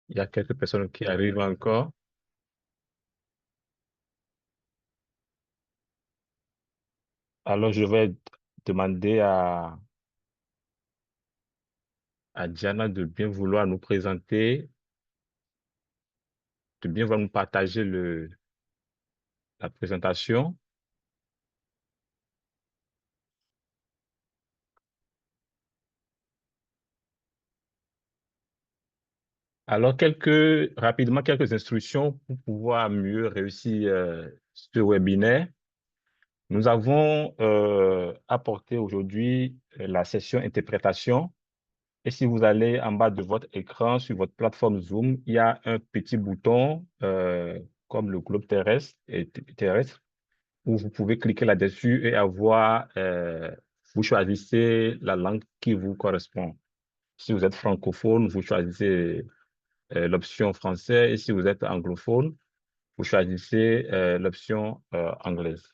Il y a quelques personnes qui arrivent encore. Alors, je vais demander à Diana de bien vouloir nous présenter, de bien vouloir nous partager la présentation. Alors, rapidement, quelques instructions pour pouvoir mieux réussir ce webinaire. Nous avons apporté aujourd'hui la session interprétation. Et si vous allez en bas de votre écran, sur votre plateforme Zoom, il y a un petit bouton comme le globe terrestre où vous pouvez cliquer là-dessus et vous choisissez la langue qui vous correspond. Si vous êtes francophone, vous choisissez l'option français et si vous êtes anglophone, vous choisissez l'option anglaise.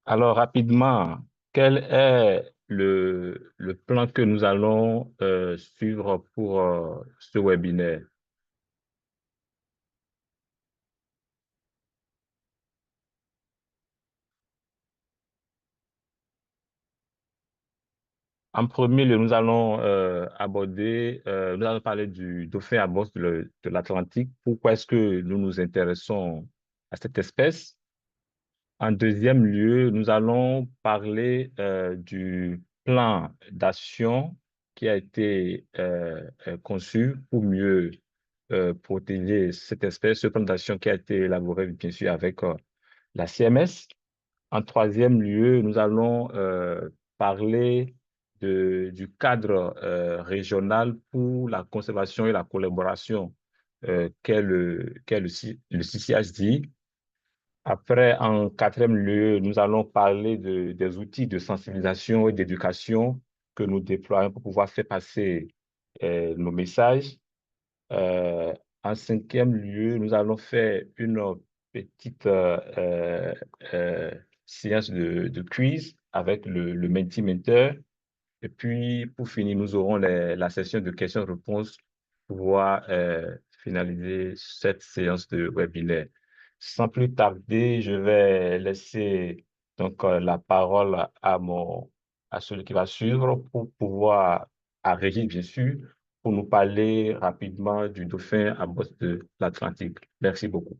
Alors, rapidement, quel est le plan que nous allons suivre pour ce webinaire? En premier lieu, nous allons parler du dauphin à bosse de l'Atlantique. Pourquoi est-ce que nous nous intéressons à cette espèce? En deuxième lieu, nous allons parler du plan d'action qui a été conçu pour mieux protéger cette espèce. Ce plan d'action qui a été élaboré, bien sûr, avec la CMS. En troisième lieu, nous allons parler du cadre régional pour la conservation et la collaboration qu'est le CCAHD. Après, en quatrième lieu, nous allons parler des outils de sensibilisation et d'éducation que nous déployons pour pouvoir faire passer nos messages. Euh, En cinquième lieu, nous allons faire une petite séance de quiz avec le Mentimeter. Et puis, pour finir, nous aurons la session de questions-réponses pour pouvoir finaliser cette séance de webinaire. Sans plus tarder, je vais laisser donc la parole à celui qui va suivre pour pouvoir, à Régis, bien sûr, pour nous parler rapidement du dauphin à bosse de l'Atlantique. Merci beaucoup.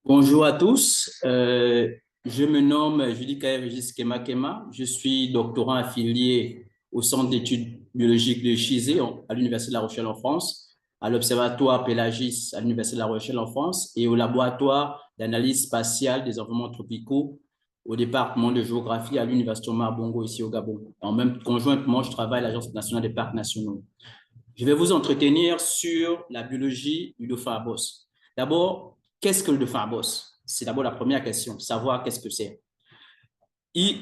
Bonjour à tous, je me nomme Judika Régis Kema. Je suis doctorant affilié au Centre d'études biologiques de Chizé à l'Université de La Rochelle en France, à l'Observatoire Pélagis à l'Université de La Rochelle en France et au laboratoire d'analyse spatiale des environnements tropicaux au département de géographie à l'Université Omar Bongo ici au Gabon. Conjointement, je travaille à l'Agence nationale des parcs nationaux. Je vais vous entretenir sur la biologie du dauphin à bosse. D'abord, qu'est-ce que le dauphin à bosse? C'est d'abord la première question, savoir qu'est-ce que c'est.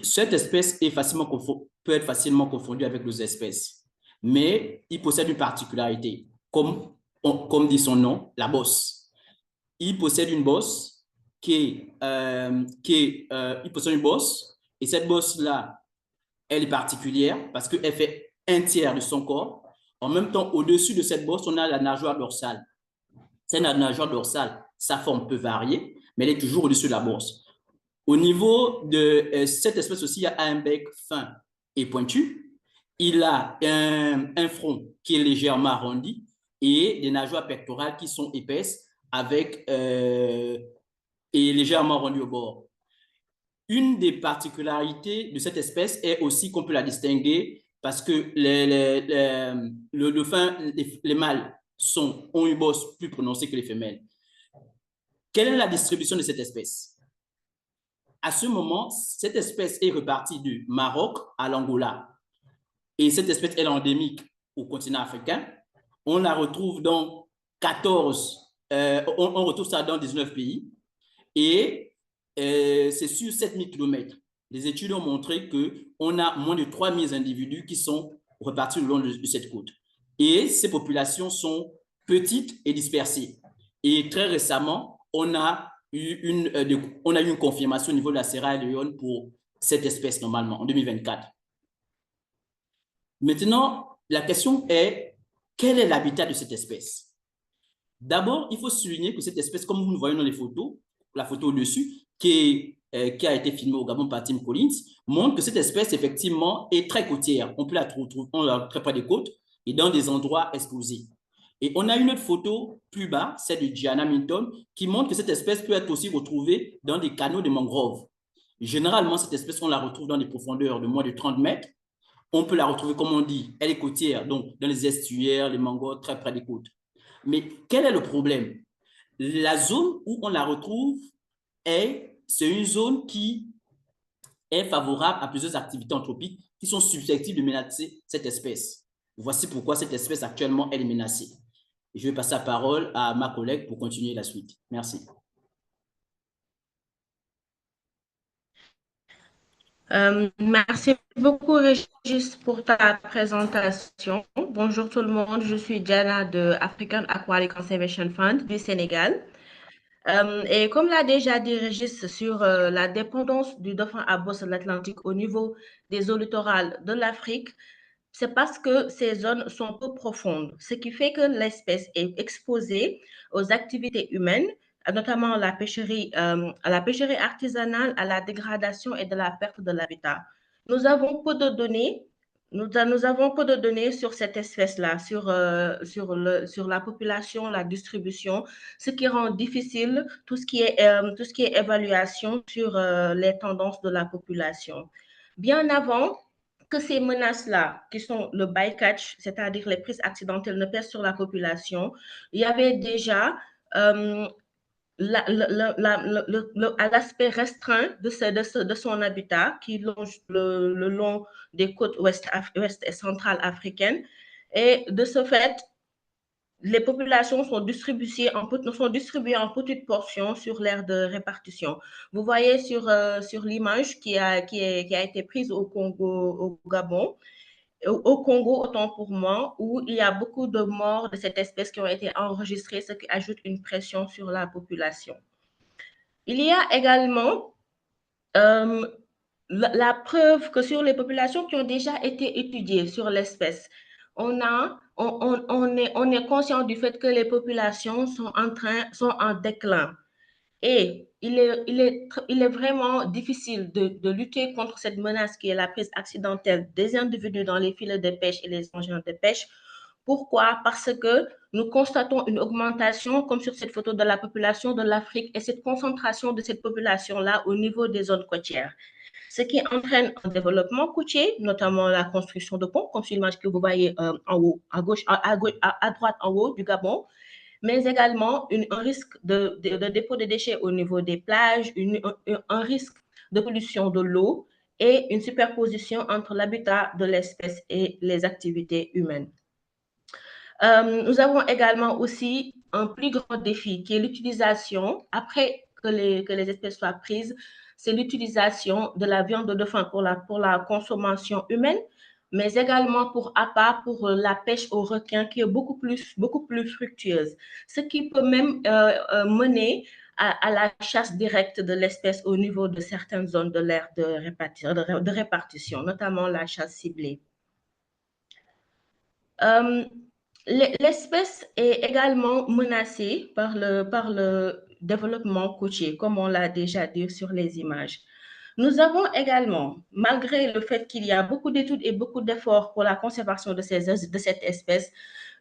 Cette espèce peut être facilement confondue avec d'autres espèces, mais il possède une particularité, comme dit son nom, la bosse. Il possède une bosse il possède une bosse, et cette bosse-là, elle est particulière parce qu'elle fait un tiers de son corps. En même temps, au-dessus de cette bosse, on a la nageoire dorsale. Cette nageoire dorsale, sa forme peut varier, mais elle est toujours au-dessus de la bosse. Au niveau de cette espèce aussi, il y a un bec fin et pointu. Il a un front qui est légèrement arrondi et des nageoires pectorales qui sont épaisses et légèrement arrondies au bord. Une des particularités de cette espèce est aussi qu'on peut la distinguer parce que le dauphin, les mâles ont une bosse plus prononcée que les femelles. Quelle est la distribution de cette espèce? À ce moment, cette espèce est repartie du Maroc à l'Angola. Et cette espèce est endémique au continent africain. On la retrouve dans on retrouve ça dans 19 pays. Et c'est sur 7000 km. Les études ont montré qu'on a moins de 3000 individus qui sont repartis le long de cette côte. Et ces populations sont petites et dispersées. Et très récemment, on a eu une confirmation au niveau de la Sierra Leone pour cette espèce normalement en 2024. Maintenant, la question est, quel est l'habitat de cette espèce? D'abord, il faut souligner que cette espèce, comme vous le voyez dans les photos, la photo au-dessus, qui a été filmée au Gabon par Tim Collins, montre que cette espèce, effectivement, est très côtière. On peut la trouver très près des côtes et dans des endroits exposés. Et on a une autre photo plus bas, celle de Gianna Minton, qui montre que cette espèce peut être aussi retrouvée dans des canaux de mangroves. Généralement, cette espèce, on la retrouve dans des profondeurs de moins de 30 mètres. On peut la retrouver, comme on dit, elle est côtière, donc dans les estuaires, les mangroves, très près des côtes. Mais quel est le problème? La zone où on la retrouve c'est une zone qui est favorable à plusieurs activités anthropiques qui sont susceptibles de menacer cette espèce. Voici pourquoi cette espèce actuellement elle est menacée. Je vais passer la parole à ma collègue pour continuer la suite. Merci. Merci beaucoup, Régis, pour ta présentation. Bonjour tout le monde, je suis Diana de African Aquatic Conservation Fund du Sénégal. Et comme l'a déjà dit Régis sur la dépendance du dauphin à bosse de l'Atlantique au niveau des eaux littorales de l'Afrique, c'est parce que ces zones sont peu profondes, ce qui fait que l'espèce est exposée aux activités humaines, notamment à la pêcherie artisanale, à la dégradation et de la perte de l'habitat. Nous avons peu de données. Nous avons peu de données sur cette espèce-là, sur la population, la distribution, ce qui rend difficile tout ce qui est évaluation sur les tendances de la population. Bien avant, que ces menaces-là, qui sont le bycatch, c'est-à-dire les prises accidentelles, ne pèsent sur la population, il y avait déjà à l'aspect restreint de son habitat qui longe le long des côtes ouest et centrales africaines. Et de ce fait, les populations sont distribuées en petites portions sur l'aire de répartition. Vous voyez sur l'image qui a été prise au Congo, au Gabon, au Congo, autant pour moi, où il y a beaucoup de morts de cette espèce qui ont été enregistrées, ce qui ajoute une pression sur la population. Il y a également euh, la preuve que sur les populations qui ont déjà été étudiées sur l'espèce, on est conscient du fait que les populations sont en déclin. Et il est vraiment difficile de lutter contre cette menace qui est la prise accidentelle des individus dans les filets de pêche et les engins de pêche. Pourquoi? Parce que nous constatons une augmentation, comme sur cette photo, de la population de l'Afrique et cette concentration de cette population-là au niveau des zones côtières. Ce qui entraîne un développement côtier, notamment la construction de ponts, comme sur l'image que vous voyez en haut, à gauche, à droite en haut du Gabon, mais également un risque de dépôt de déchets au niveau des plages, un risque de pollution de l'eau et une superposition entre l'habitat de l'espèce et les activités humaines. Nous avons également aussi un plus grand défi qui est l'utilisation, après que les espèces soient prises, c'est l'utilisation de la viande de dauphin pour la consommation humaine, mais également pour appât, pour la pêche aux requins qui est beaucoup plus fructueuse, ce qui peut même mener à la chasse directe de l'espèce au niveau de certaines zones de l'aire de répartition, notamment la chasse ciblée. L'espèce est également menacée par le développement côtier, comme on l'a déjà dit sur les images. Nous avons également, malgré le fait qu'il y a beaucoup d'études et beaucoup d'efforts pour la conservation de cette espèce,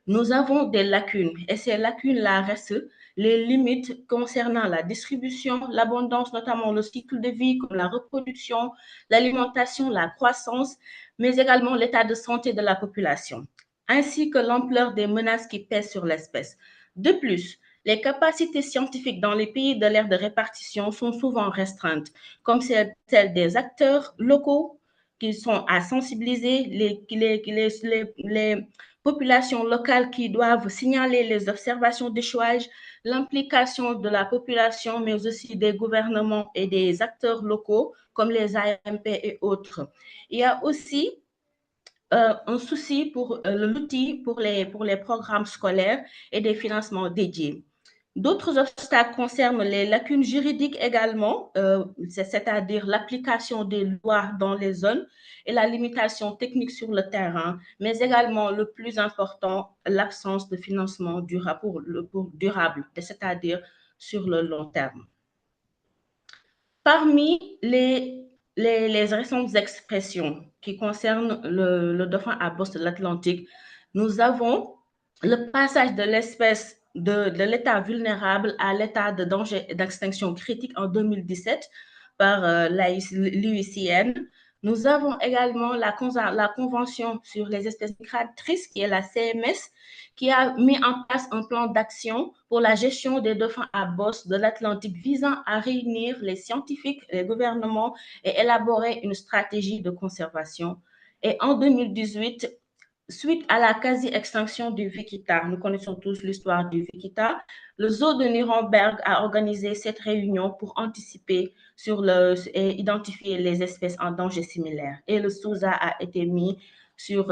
nous avons des lacunes et ces lacunes-là restent les limites concernant la distribution, l'abondance, notamment le cycle de vie, comme la reproduction, l'alimentation, la croissance, mais également l'état de santé de la population, ainsi que l'ampleur des menaces qui pèsent sur l'espèce. De plus, les capacités scientifiques dans les pays de l'aire de répartition sont souvent restreintes, comme celles des acteurs locaux qui sont à sensibiliser, les populations locales qui doivent signaler les observations d'échouage, l'implication de la population, mais aussi des gouvernements et des acteurs locaux, comme les AMP et autres. Il y a aussi un souci pour l'outil pour les programmes scolaires et des financements dédiés. D'autres obstacles concernent les lacunes juridiques également, c'est-à-dire l'application des lois dans les zones et la limitation technique sur le terrain, mais également le plus important, l'absence de financement durable, c'est-à-dire sur le long terme. Parmi les récentes expressions qui concernent le dauphin à bosse de l'Atlantique, nous avons le passage de l'espèce de l'état vulnérable à l'état de danger d'extinction critique en 2017 par l'UICN. Nous avons également la Convention sur les espèces migratrices, qui est la CMS, qui a mis en place un plan d'action pour la gestion des dauphins à bosse de l'Atlantique visant à réunir les scientifiques, les gouvernements et élaborer une stratégie de conservation. Et en 2018, suite à la quasi-extinction du Vikita, nous connaissons tous l'histoire du Vikita, le zoo de Nuremberg a organisé cette réunion pour anticiper et identifier les espèces en danger similaire. Et le SOUSA a été mis sur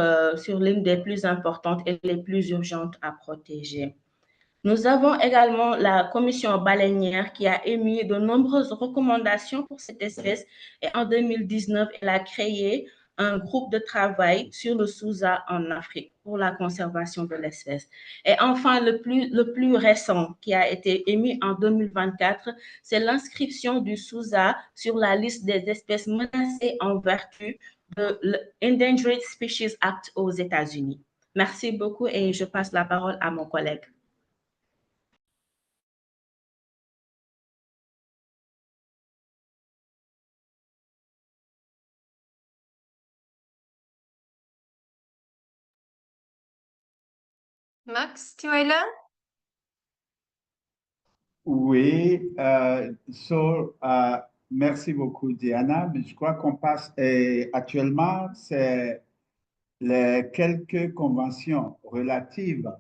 l'une des plus importantes et les plus urgentes à protéger. Nous avons également la commission baleinière qui a émis de nombreuses recommandations pour cette espèce et en 2019, elle a créé un groupe de travail sur le SOUSA en Afrique pour la conservation de l'espèce. Et enfin, le plus récent qui a été émis en 2024, c'est l'inscription du SOUSA sur la liste des espèces menacées en vertu de l'Endangered Species Act aux États-Unis. Merci beaucoup et je passe la parole à mon collègue. Max, tu es là? Oui, merci beaucoup Diana, mais je crois qu'on passe actuellement, c'est les quelques conventions relatives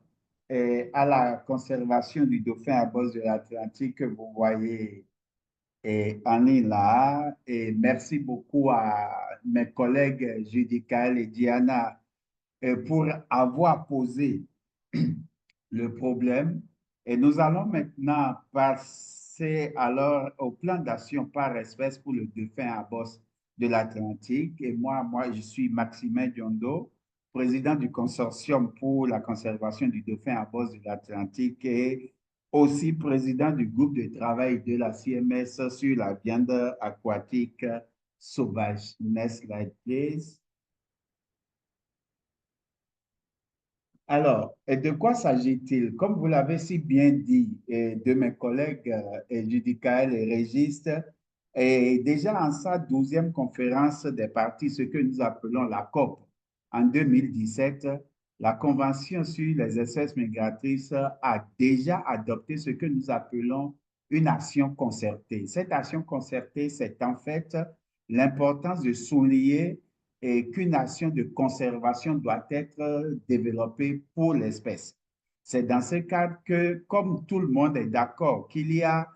à la conservation du dauphin à bosse de l'Atlantique que vous voyez en ligne là. Et merci beaucoup à mes collègues Judicaël et Diana pour avoir posé le problème. Et nous allons maintenant passer alors au plan d'action par espèce pour le dauphin à bosse de l'Atlantique. Et moi, je suis Maximin Diondo, président du consortium pour la conservation du dauphin à bosse de l'Atlantique et aussi président du groupe de travail de la CMS sur la viande aquatique sauvage. Next slide, please. Alors, de quoi s'agit-il? Comme vous l'avez si bien dit de mes collègues Judicaël et Régis, et déjà en sa 12e conférence des parties, ce que nous appelons la COP, en 2017, la Convention sur les espèces migratrices a déjà adopté ce que nous appelons une action concertée. Cette action concertée, c'est en fait l'importance de souligner et qu'une action de conservation doit être développée pour l'espèce. C'est dans ce cadre que, comme tout le monde est d'accord qu'il y a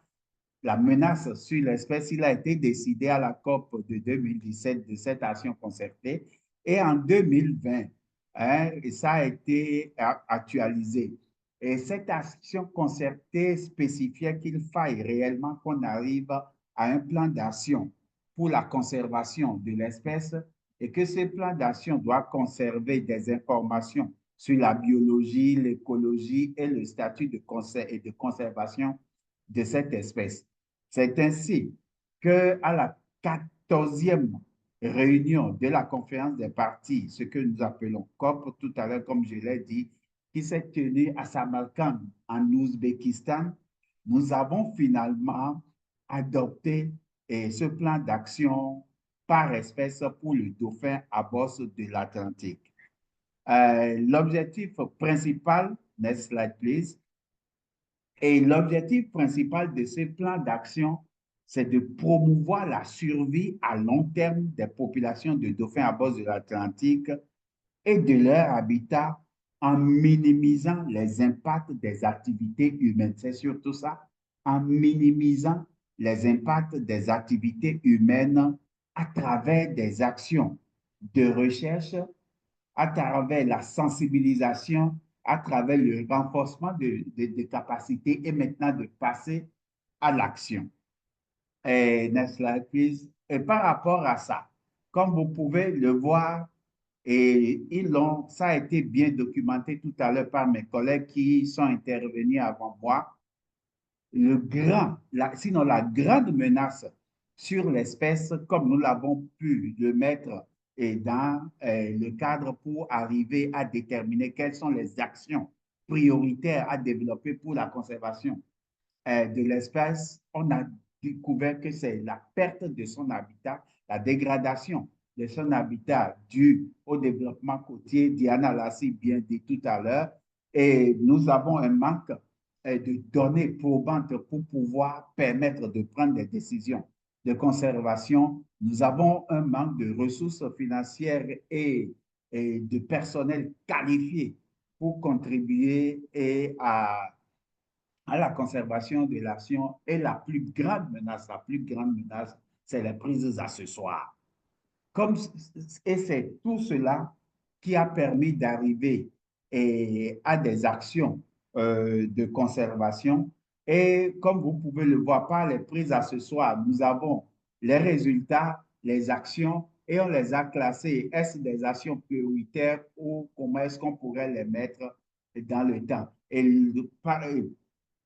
la menace sur l'espèce, il a été décidé à la COP de 2017 de cette action concertée et en 2020, ça a été actualisé. Et cette action concertée spécifiait qu'il faille réellement qu'on arrive à un plan d'action pour la conservation de l'espèce et que ce plan d'action doit conserver des informations sur la biologie, l'écologie et le statut de conservation de cette espèce. C'est ainsi qu'à la 14e réunion de la conférence des parties, ce que nous appelons COP tout à l'heure, comme je l'ai dit, qui s'est tenue à Samarkand, en Ouzbékistan, nous avons finalement adopté ce plan d'action par espèce pour le dauphin à bosse de l'Atlantique. L'objectif principal, next slide please, et l'objectif principal de ce plan d'action, c'est de promouvoir la survie à long terme des populations de dauphins à bosse de l'Atlantique et de leur habitat en minimisant les impacts des activités humaines. C'est surtout ça, en minimisant les impacts des activités humaines à travers des actions de recherche, à travers la sensibilisation, à travers le renforcement des capacités et maintenant de passer à l'action. N'est-ce pas, Chris? Et par rapport à ça, comme vous pouvez le voir, et ça a été bien documenté tout à l'heure par mes collègues qui sont intervenus avant moi, sinon la grande menace sur l'espèce, comme nous l'avons pu le mettre dans le cadre pour arriver à déterminer quelles sont les actions prioritaires à développer pour la conservation de l'espèce, on a découvert que c'est la perte de son habitat, la dégradation de son habitat due au développement côtier. Diana l'a si bien dit tout à l'heure. Et nous avons un manque de données probantes pour pouvoir permettre de prendre des décisions de conservation. Nous avons un manque de ressources financières et de personnel qualifié pour contribuer à la conservation de l'action. Et la plus grande menace, c'est les prises accessoires. Et c'est tout cela qui a permis d'arriver à des actions de conservation. Et comme vous pouvez le voir par les prises accessoires, nous avons les résultats, les actions, et on les a classées. Est-ce des actions prioritaires ou comment est-ce qu'on pourrait les mettre dans le temps? Et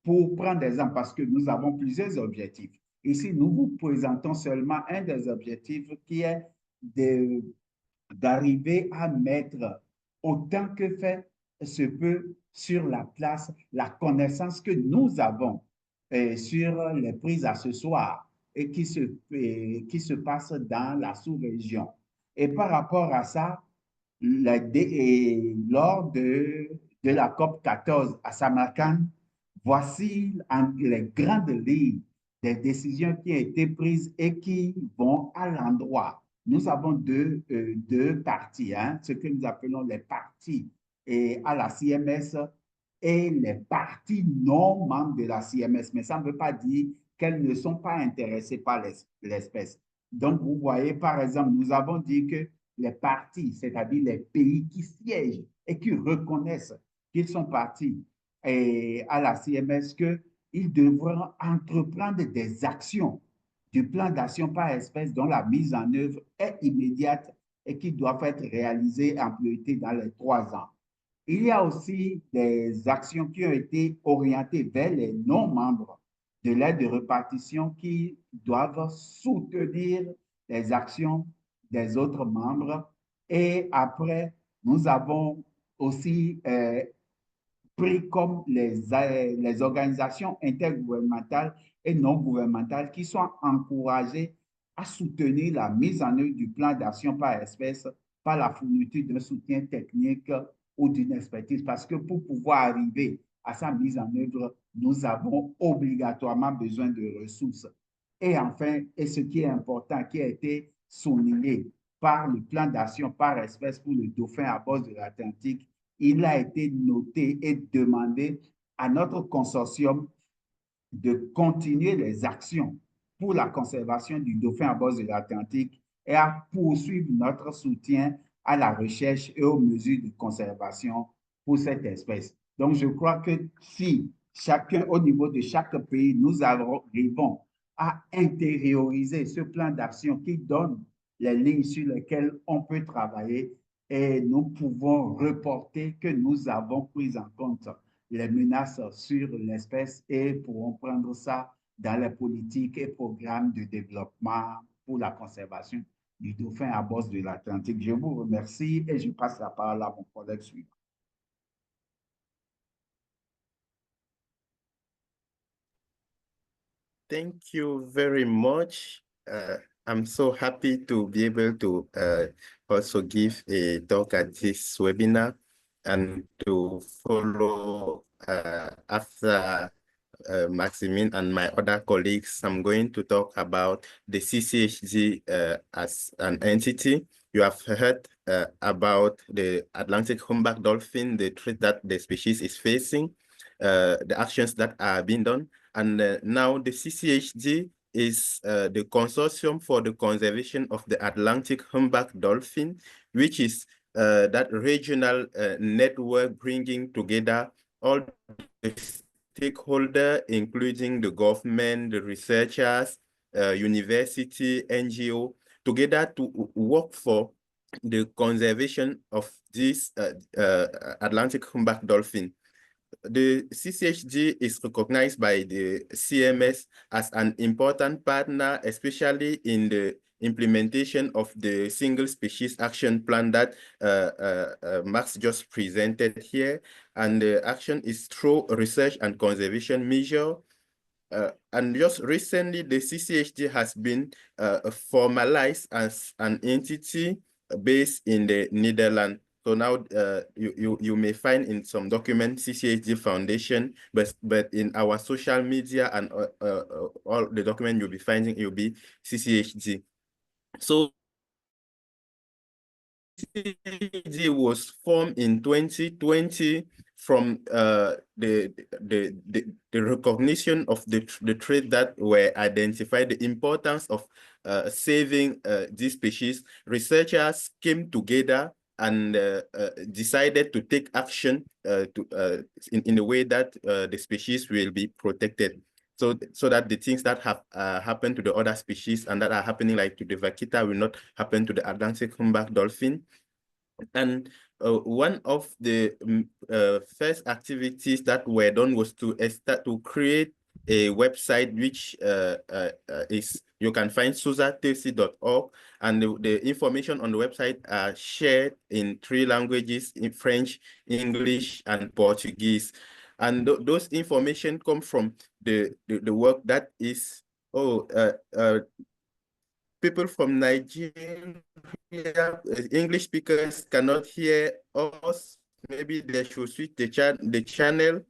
pour prendre des exemples, parce que nous avons plusieurs objectifs. Ici, nous vous présentons seulement un des objectifs qui est d'arriver à mettre autant que fait se peut sur la place la connaissance que nous avons sur les prises accessoires et qui se passe dans la sous-région. Et par rapport à ça, lors de la COP 14 à Samarkand, voici les grandes lignes des décisions qui ont été prises et qui vont à l'endroit. Nous avons deux parties, hein, ce que nous appelons les parties à la CMS et les parties non membres de la CMS. Mais ça ne veut pas dire qu'elles ne sont pas intéressées par l'espèce. Donc, vous voyez, par exemple, nous avons dit que les parties, c'est-à-dire les pays qui siègent et qui reconnaissent qu'ils sont partis à la CMS, qu'ils devront entreprendre des actions du plan d'action par espèce dont la mise en œuvre est immédiate et qui doivent être réalisées en priorité dans les 3 ans. Il y a aussi des actions qui ont été orientées vers les non-membres de l'aide de répartition qui doivent soutenir les actions des autres membres. Et après, nous avons aussi pris comme les organisations intergouvernementales et non gouvernementales qui sont encouragées à soutenir la mise en œuvre du plan d'action par espèce par la fourniture d'un soutien technique ou d'une expertise. Parce que pour pouvoir arriver à sa mise en œuvre, nous avons obligatoirement besoin de ressources. Et enfin, et ce qui est important, qui a été souligné par le plan d'action par espèce pour le dauphin à bord de l'Atlantique, il a été noté et demandé à notre consortium de continuer les actions pour la conservation du dauphin à bord de l'Atlantique et à poursuivre notre soutien à la recherche et aux mesures de conservation pour cette espèce. Donc, je crois que si chacun, au niveau de chaque pays, nous arrivons à intérioriser ce plan d'action qui donne les lignes sur lesquelles on peut travailler, et nous pouvons reporter que nous avons pris en compte les menaces sur l'espèce et pourrons prendre ça dans les politiques et programmes de développement pour la conservation du dauphin à bord de l'Atlantique. Je vous remercie et je passe la parole à mon collègue suivant. Thank you very much. I'm so happy to be able to also give a talk at this webinar and to follow after Maximin and my other colleagues. I'm going to talk about the CCAHD as an entity. You have heard about the Atlantic humpback dolphin, the threat that the species is facing, the actions that are being done. And now the CCAHD is the Consortium for the Conservation of the Atlantic Humpback Dolphin, which is that regional network bringing together all the stakeholders, including the government, the researchers, university, NGO, together to work for the conservation of this Atlantic humpback dolphin. The CCAHD is recognized by the CMS as an important partner, especially in the implementation of the single species action plan that Max just presented here. And the action is through research and conservation measure. And just recently, the CCAHD has been formalized as an entity based in the Netherlands. So now you may find in some documents CCAHD Foundation, but in our social media and all the document you'll be finding, it will be CCAHD. So CCAHD was formed in 2020 from the recognition of the traits that were identified, the importance of saving these species. Researchers came together and decided to take action in a way that the species will be protected. So that the things that have happened to the other species and that are happening like to the vaquita will not happen to the Atlantic humpback dolphin. And one of the first activities that were done was to start to create a website which is, you can find susatc.org, and the information on the website are shared in 3 languages, in French, English, and Portuguese. And those information come from the work that is, people from Nigeria, English speakers cannot hear us. Maybe they should switch the channel.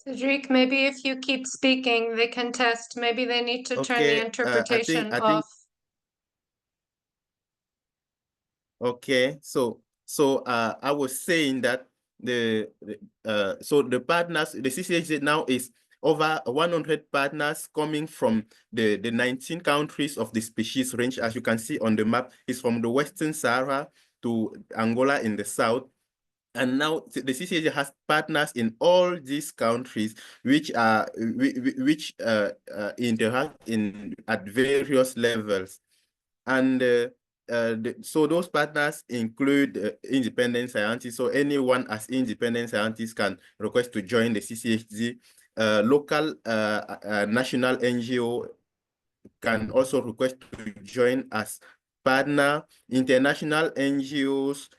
Cedric, maybe if you keep speaking, they can test. Maybe they need to turn the interpretation off. Okay, so I was saying that the partners, the CCAHD now is over 100 partners coming from the 19 countries of the species range. As you can see on the map, is from the Western Sahara to Angola in the south. And now the CCAHD has partners in all these countries, which interact at various levels. And so those partners include independent scientists. So anyone as independent scientist can request to join the CCAHD. Local national NGO can also request to join as partner. International NGOs,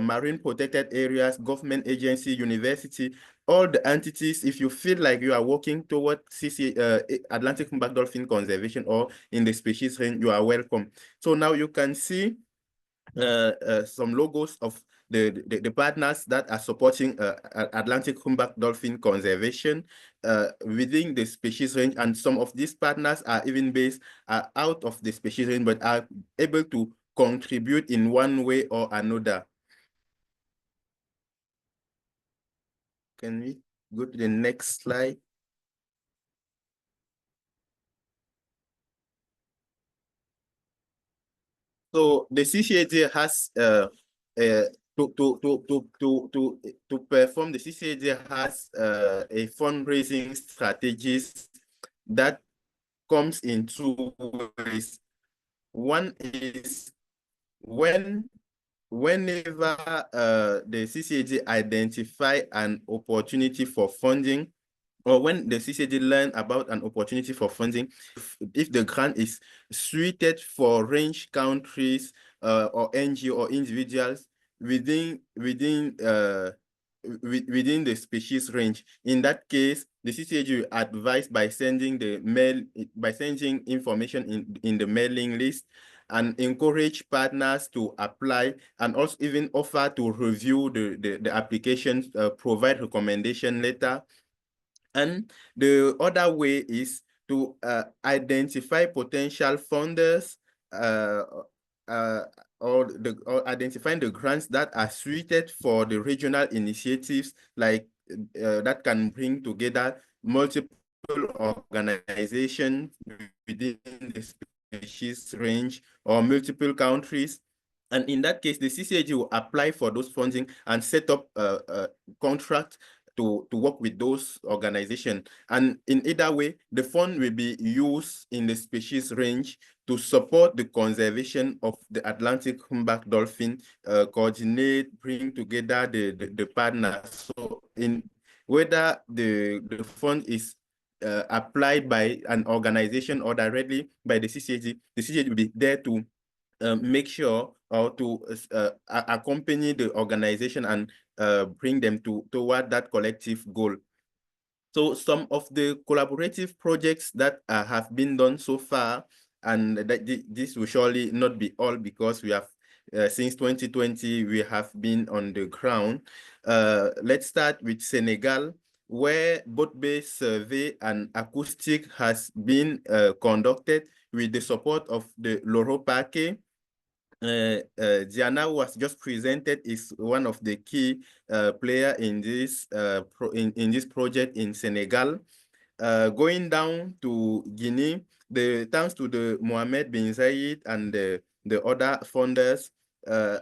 marine protected areas, government agency, university, all the entities. If you feel like you are working toward Atlantic humpback dolphin conservation or in the species range, you are welcome. So now you can see some logos of the partners that are supporting Atlantic humpback dolphin conservation within the species range, and some of these partners are even based out of the species range, but are able to contribute in one way or another. Can we go to the next slide? So the CCAHD has to perform, the CCAHD has a fundraising strategies that comes in 2 ways. One is whenever the CCAHD identify an opportunity for funding, or when the CCAHD learn about an opportunity for funding, if the grant is suited for range countries or NGO or individuals within the species range, in that case, the CCAHD advise by sending information in the mailing list, and encourage partners to apply, and also even offer to review the applications, provide recommendation letter. And the other way is to identify potential funders or identifying the grants that are suited for the regional initiatives, like that can bring together multiple organizations within the species range or multiple countries. And in that case, the CCAHD will apply for those funding and set up a contract to work with those organizations. And in either way, the fund will be used in the species range to support the conservation of the Atlantic humpback dolphin, coordinate, bring together the partners. So in whether the fund is applied by an organization or directly by the CCAHD will be there to make sure or to accompany the organization and bring them toward that collective goal. So some of the collaborative projects that have been done so far, and that this will surely not be all because we have since 2020 we have been on the ground. Let's start with Senegal, where boat-based survey and acoustic has been conducted with the support of the Loro Parquet. Diana was just presented is one of the key player in this in this project in Senegal. Going down to Guinea, thanks to the Mohammed bin Zayed and the other funders,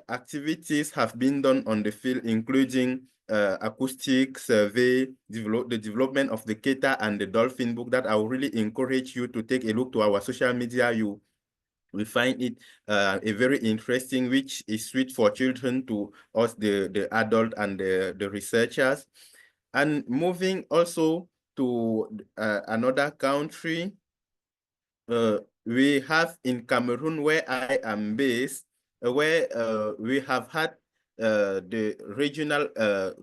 activities have been done on the field, including acoustic survey, the development of the Keta and the dolphin book that I will really encourage you to take a look to our social media. We find it a very interesting, which is sweet for children to us, the adult and the researchers. And moving also to another country, we have in Cameroon, where I am based, where we have had the regional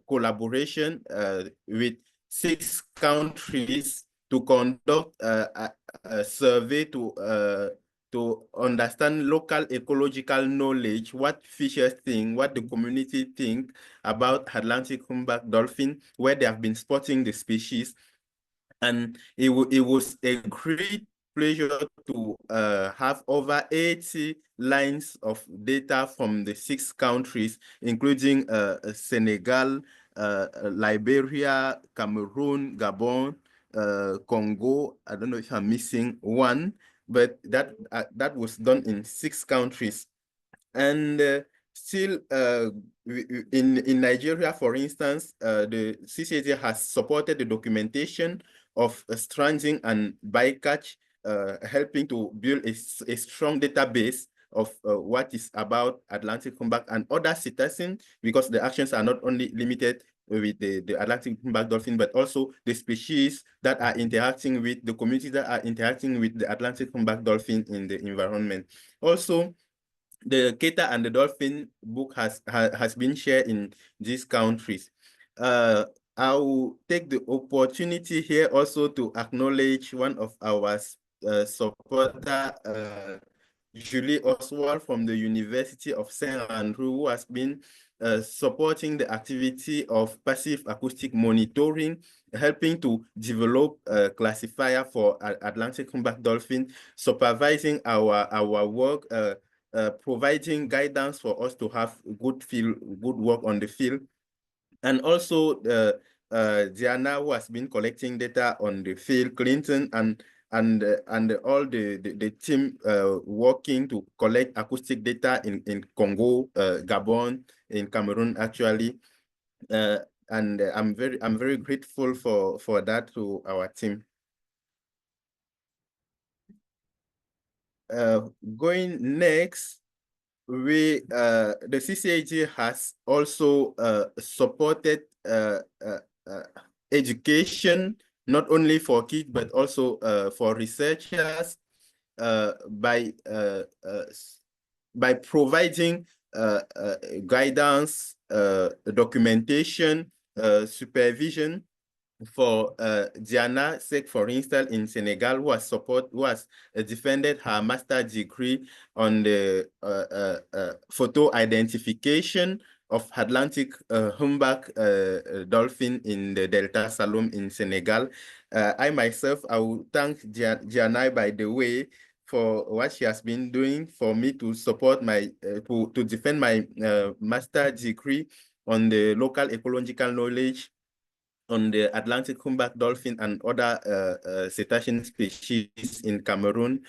collaboration with 6 countries to conduct a survey to understand local ecological knowledge, what fishers think, what the community think about Atlantic humpback dolphin, where they have been spotting the species. And it was a great pleasure to have over 80 lines of data from the 6 countries, including Senegal, Liberia, Cameroon, Gabon, Congo. I don't know if I'm missing one, but that was done in 6 countries. And still in Nigeria, for instance, the CCAHD has supported the documentation of stranding and bycatch, helping to build a strong database of what is about Atlantic humpback and other cetaceans, because the actions are not only limited with the Atlantic humpback dolphin, but also the species that are interacting with the communities that are interacting with the Atlantic humpback dolphin in the environment. Also, the Keta and the dolphin book has been shared in these countries. I will take the opportunity here also to acknowledge one of our supporter, Julie Oswald from the University of St. Andrew, who has been supporting the activity of passive acoustic monitoring, helping to develop a classifier for Atlantic humpback dolphin, supervising our work, providing guidance for us to have good work on the field. And also Diana, who has been collecting data on the field, Clinton and all the team working to collect acoustic data in Congo, Gabon, in Cameroon actually. And I'm very grateful for that to our team. Going next, the CCAHD has also supported education, not only for kids but also for researchers, by providing guidance, documentation, supervision for Diana Sek, for instance, in Senegal, who has defended her master's degree on the photo identification of Atlantic humpback dolphin in the Delta Saloum in Senegal. I myself, I will thank Diana, by the way, for what she has been doing for me to support my, to defend my master degree on the local ecological knowledge on the Atlantic humpback dolphin and other cetacean species in Cameroon.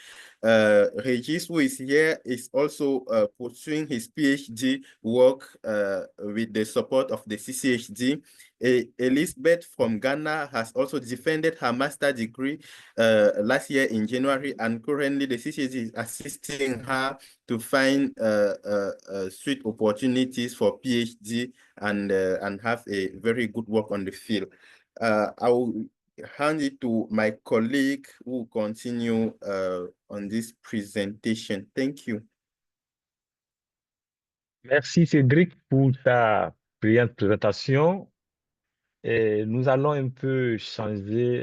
Regis, who is here, is also pursuing his PhD work with the support of the CCAHD. Elizabeth from Ghana has also defended her master degree last year in January, and currently the CCAHD is assisting her to find sweet opportunities for PhD and have a very good work on the field. I will hand it to my colleague who will continue on this presentation. Thank you. Merci Cédric pour ta brillante présentation. Et nous allons un peu changer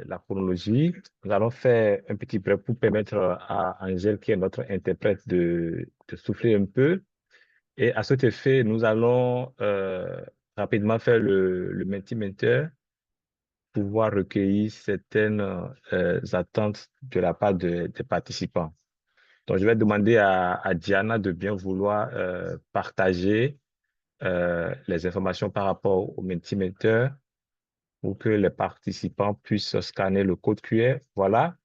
la chronologie. Nous allons faire un petit break pour permettre à Angèle, qui est notre interprète, de souffler un peu. Et à cet effet, nous allons rapidement faire le Mentimeter, pouvoir recueillir certaines attentes de la part des participants. Donc, je vais demander à Diana de bien vouloir partager les informations par rapport au Mentimeter pour que les participants puissent scanner le code QR. Voilà.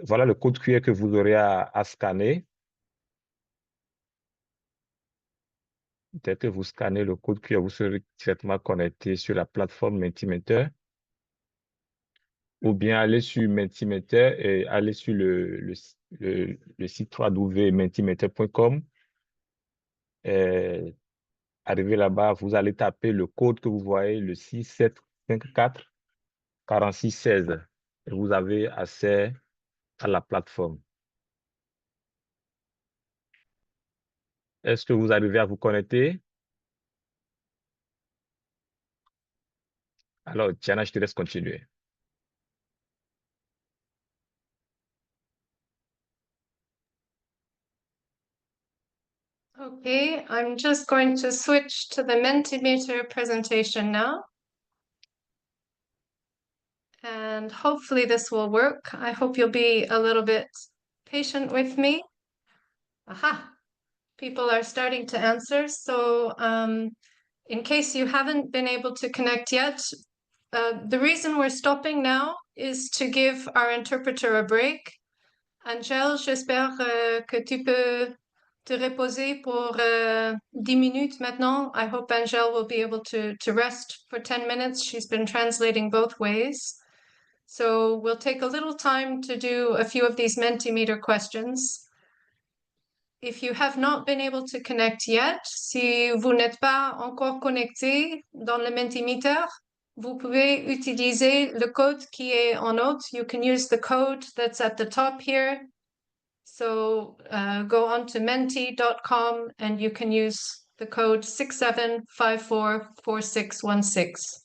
Voilà le code QR que vous aurez à scanner. Dès que vous scannez le code QR, vous serez directement connecté sur la plateforme Mentimeter. Ou bien aller sur Mentimeter et aller sur le site www.mentimeter.com. Arrivé là-bas, vous allez taper le code que vous voyez, le 6754 4616. Et vous avez accès à la plateforme. Est-ce que vous arrivez à vous connecter? Alors, Tiana, je te laisse continuer. Okay, I'm just going to switch to the Mentimeter presentation now. And hopefully this will work. I hope you'll be a little bit patient with me. Aha, people are starting to answer. So in case you haven't been able to connect yet, the reason we're stopping now is to give our interpreter a break. Angèle, j'espère que tu peux te reposer pour 10 minutes maintenant. I hope Angèle will be able to rest for 10 minutes. She's been translating both ways. So we'll take a little time to do a few of these Mentimeter questions. If you have not been able to connect yet, si vous n'êtes pas encore connecté dans le Mentimeter, vous pouvez utiliser le code qui est en haut. You can use the code that's at the top here. So go on to menti.com and you can use the code 67544616.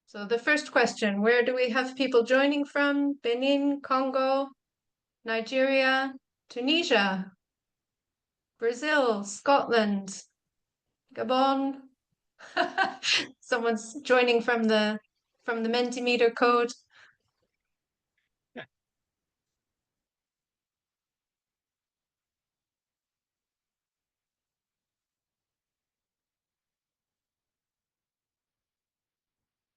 So the first question, where do we have people joining from? Benin, Congo, Nigeria, Tunisia, Brazil, Scotland, Gabon. Someone's joining from the Mentimeter code.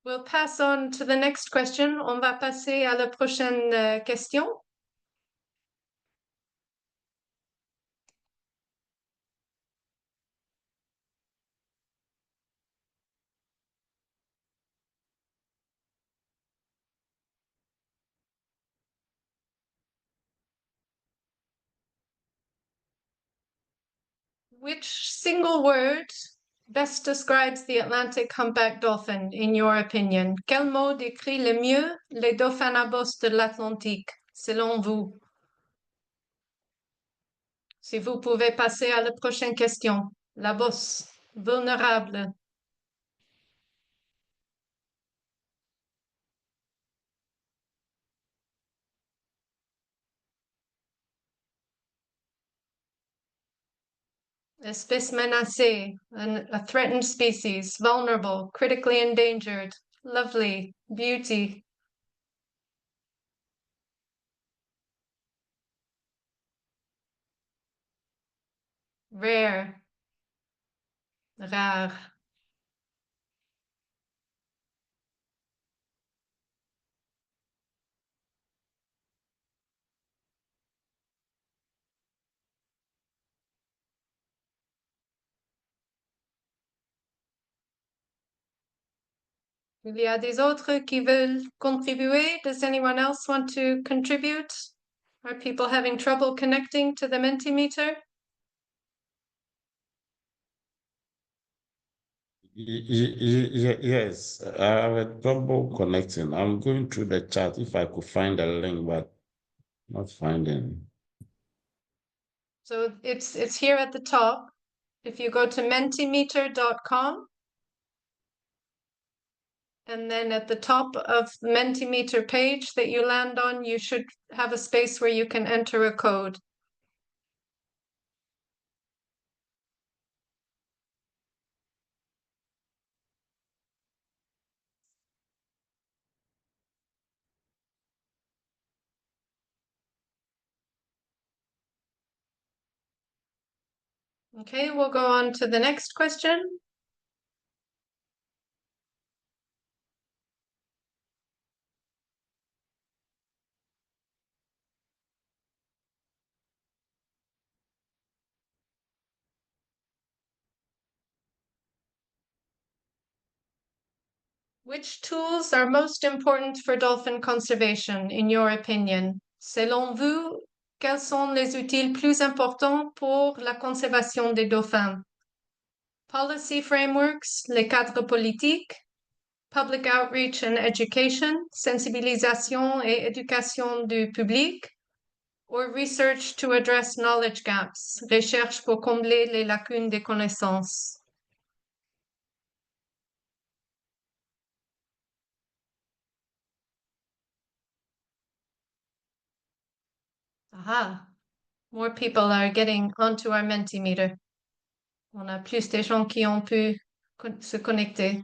We'll pass on to the next question. On va passer à la prochaine question. Which single word best describes the Atlantic humpback dolphin, in your opinion? Quel mot décrit le mieux les dauphins à bosse de l'Atlantique, selon vous? Si vous pouvez passer à la prochaine question. La bosse, vulnérable. espèce menacée, a threatened species, vulnerable, critically endangered, lovely, beauty. Rare, rare. Il y a des autres qui veulent contribuer. Does anyone else want to contribute? Are people having trouble connecting to the Mentimeter? Yes, I have a trouble connecting. I'm going through the chat if I could find a link, but not finding. So it's here at the top. If you go to mentimeter.com, and then at the top of the Mentimeter page that you land on, you should have a space where you can enter a code. Okay, we'll go on to the next question. Which tools are most important for dolphin conservation, in your opinion? Selon vous, quels sont les outils plus importants pour la conservation des dauphins? Policy frameworks, les cadres politiques, public outreach and education, sensibilisation et éducation du public, or research to address knowledge gaps, recherche pour combler les lacunes des connaissances? Aha, more people are getting onto our Mentimeter. On a plus de gens qui ont pu se connecter.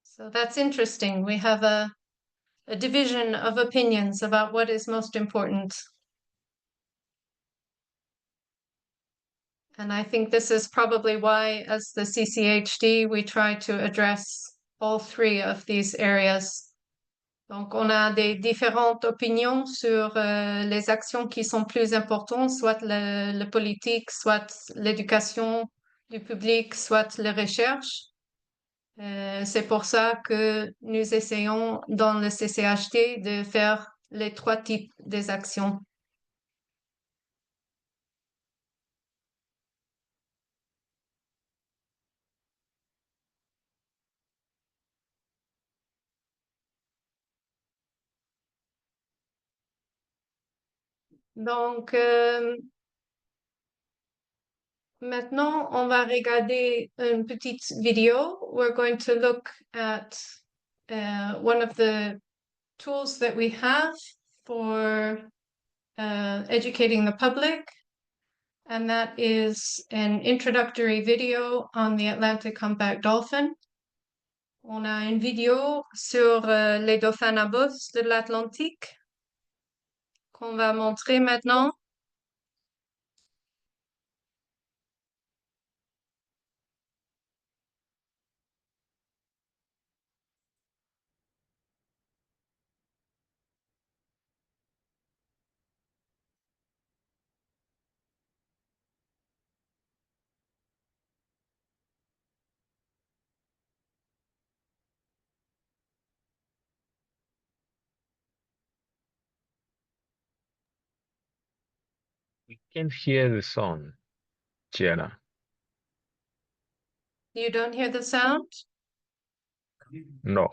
So that's interesting. We have a division of opinions about what is most important. And I think this is probably why, as the CCAHD, we try to address all three of these areas. Donc, on a des différentes opinions sur les actions qui sont plus importantes, soit le politique, soit l'éducation du public, soit les recherches. C'est pour ça que nous essayons dans le CCHD de faire les trois types des actions. Donc, maintenant, on va regarder une petite vidéo. We're going to look at one of the tools that we have for educating the public, and that is an introductory video on the Atlantic humpback dolphin. On a une vidéo sur les dauphins à bosse de l'Atlantique qu'on va montrer maintenant. We can hear the sound, Gianna. You don't hear the sound? No.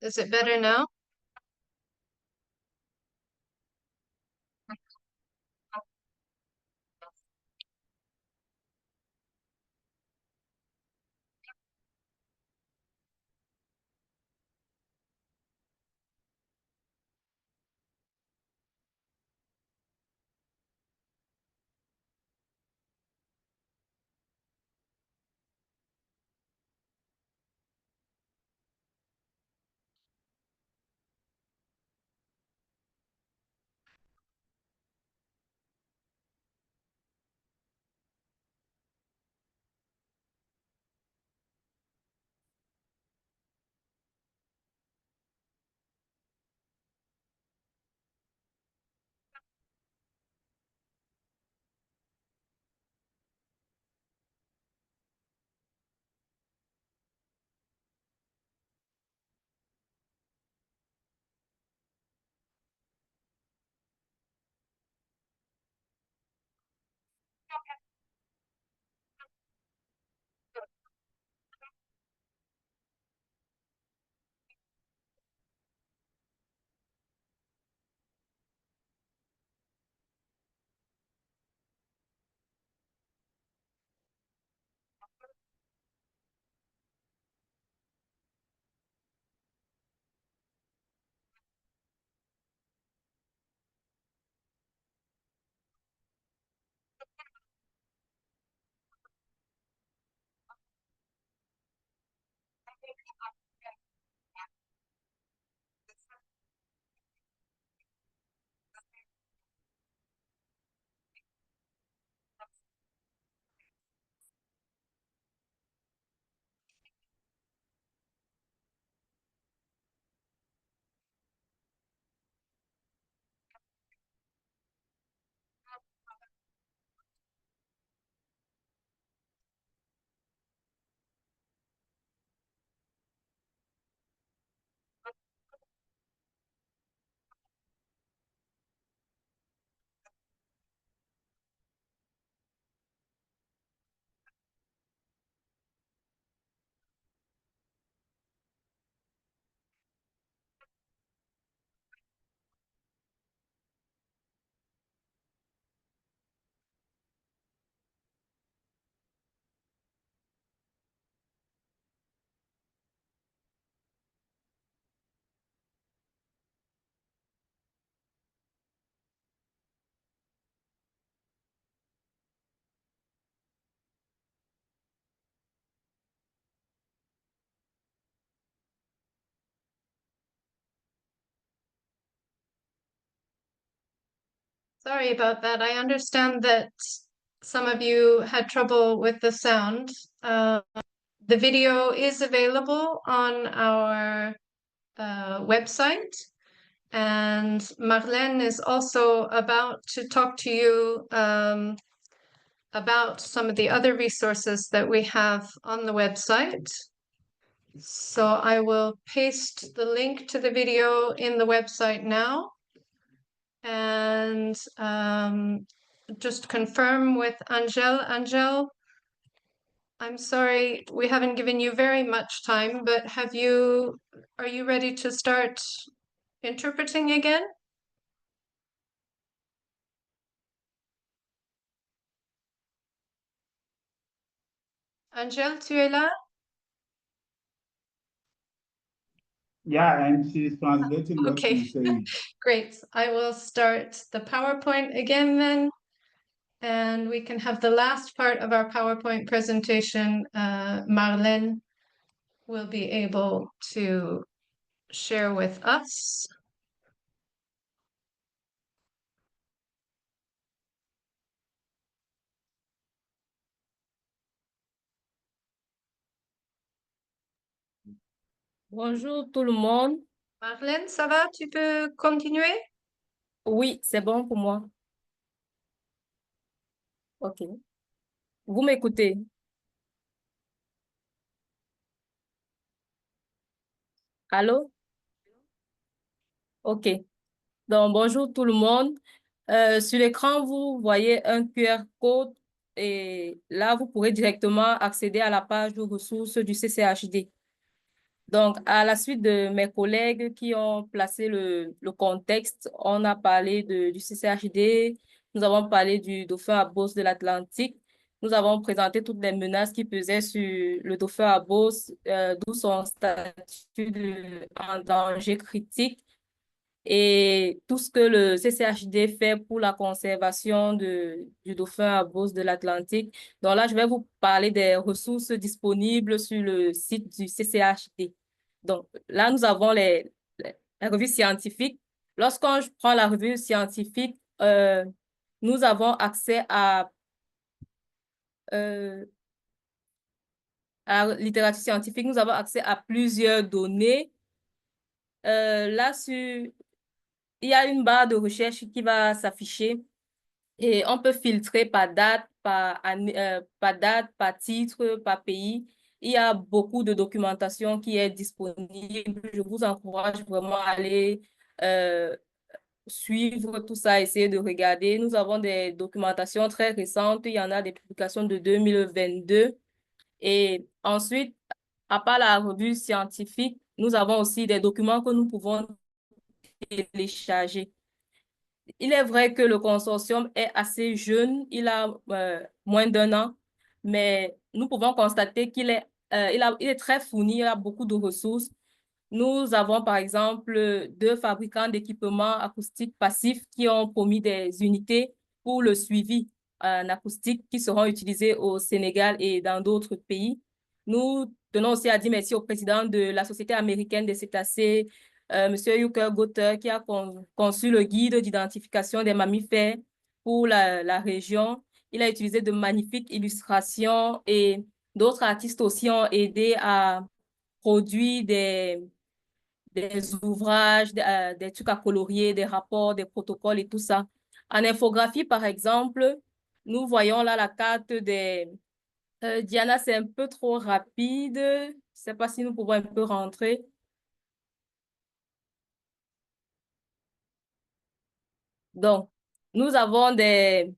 Is it better now? Sorry about that. I understand that some of you had trouble with the sound. The video is available on our website, and Marlène is also about to talk to you about some of the other resources that we have on the website. So I will paste the link to the video in the website now. And just confirm with Angel. Angel, I'm sorry, we haven't given you very much time, but are you ready to start interpreting again? Angel, tu es là? Yeah, and she's translating what Okay. you're saying. Great. I will start the PowerPoint again then, and we can have the last part of our PowerPoint presentation. Marlène will be able to share with us. Bonjour tout le monde. Marlène, ça va? Tu peux continuer? Oui, c'est bon pour moi. OK. Vous m'écoutez? Allô? OK. Donc, bonjour tout le monde. Sur l'écran, vous voyez un QR code et là, vous pourrez directement accéder à la page de ressources du CCAHD. Donc, à la suite de mes collègues qui ont placé le contexte, on a parlé du CCAHD, nous avons parlé du dauphin à bosse de l'Atlantique, nous avons présenté toutes les menaces qui pesaient sur le dauphin à bosse, d'où son statut en danger critique et tout ce que le CCHD fait pour la conservation du dauphin à bosse de l'Atlantique. Donc là, je vais vous parler des ressources disponibles sur le site du CCHD. Donc là, nous avons les revues scientifiques. Lorsqu'on prend la revue scientifique, nous avons accès à la littérature scientifique, nous avons accès à plusieurs données. Là, il y a une barre de recherche qui va s'afficher et on peut filtrer par date, par titre, par pays. Il y a beaucoup de documentation qui est disponible. Je vous encourage vraiment à aller suivre tout ça, essayer de regarder. Nous avons des documentations très récentes. Il y en a des publications de 2022. Et ensuite, à part la revue scientifique, nous avons aussi des documents que nous pouvons télécharger. Il est vrai que le consortium est assez jeune, il a moins d'1 an, mais nous pouvons constater il est très fourni, il a beaucoup de ressources. Nous avons par exemple 2 fabricants d'équipements acoustiques passifs qui ont promis des unités pour le suivi en acoustique qui seront utilisées au Sénégal et dans d'autres pays. Nous tenons aussi à dire merci au président de la Société américaine des cétacés, M. Yucker Gotter, qui a conçu le guide d'identification des mammifères pour la région. Il a utilisé de magnifiques illustrations et d'autres artistes aussi ont aidé à produire des ouvrages, des trucs à colorier, des rapports, des protocoles et tout ça. En infographie, par exemple, nous voyons là la carte des... Diana, c'est un peu trop rapide. Je ne sais pas si nous pouvons un peu rentrer. Donc, nous avons fait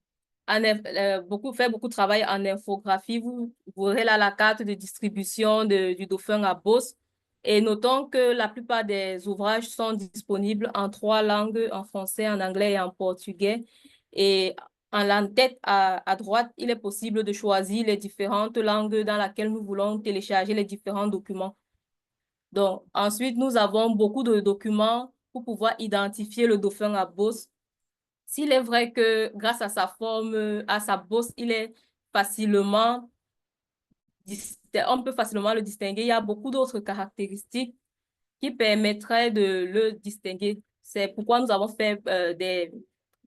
beaucoup de travail en infographie. Vous verrez là la carte de distribution du dauphin à bosse. Et notons que la plupart des ouvrages sont disponibles en 3 langues, en français, en anglais et en portugais. Et en l'en-tête à droite, il est possible de choisir les différentes langues dans lesquelles nous voulons télécharger les différents documents. Donc, ensuite, nous avons beaucoup de documents pour pouvoir identifier le dauphin à bosse. S'il est vrai que grâce à sa forme, à sa bosse, on peut facilement le distinguer. Il y a beaucoup d'autres caractéristiques qui permettraient de le distinguer. C'est pourquoi nous avons fait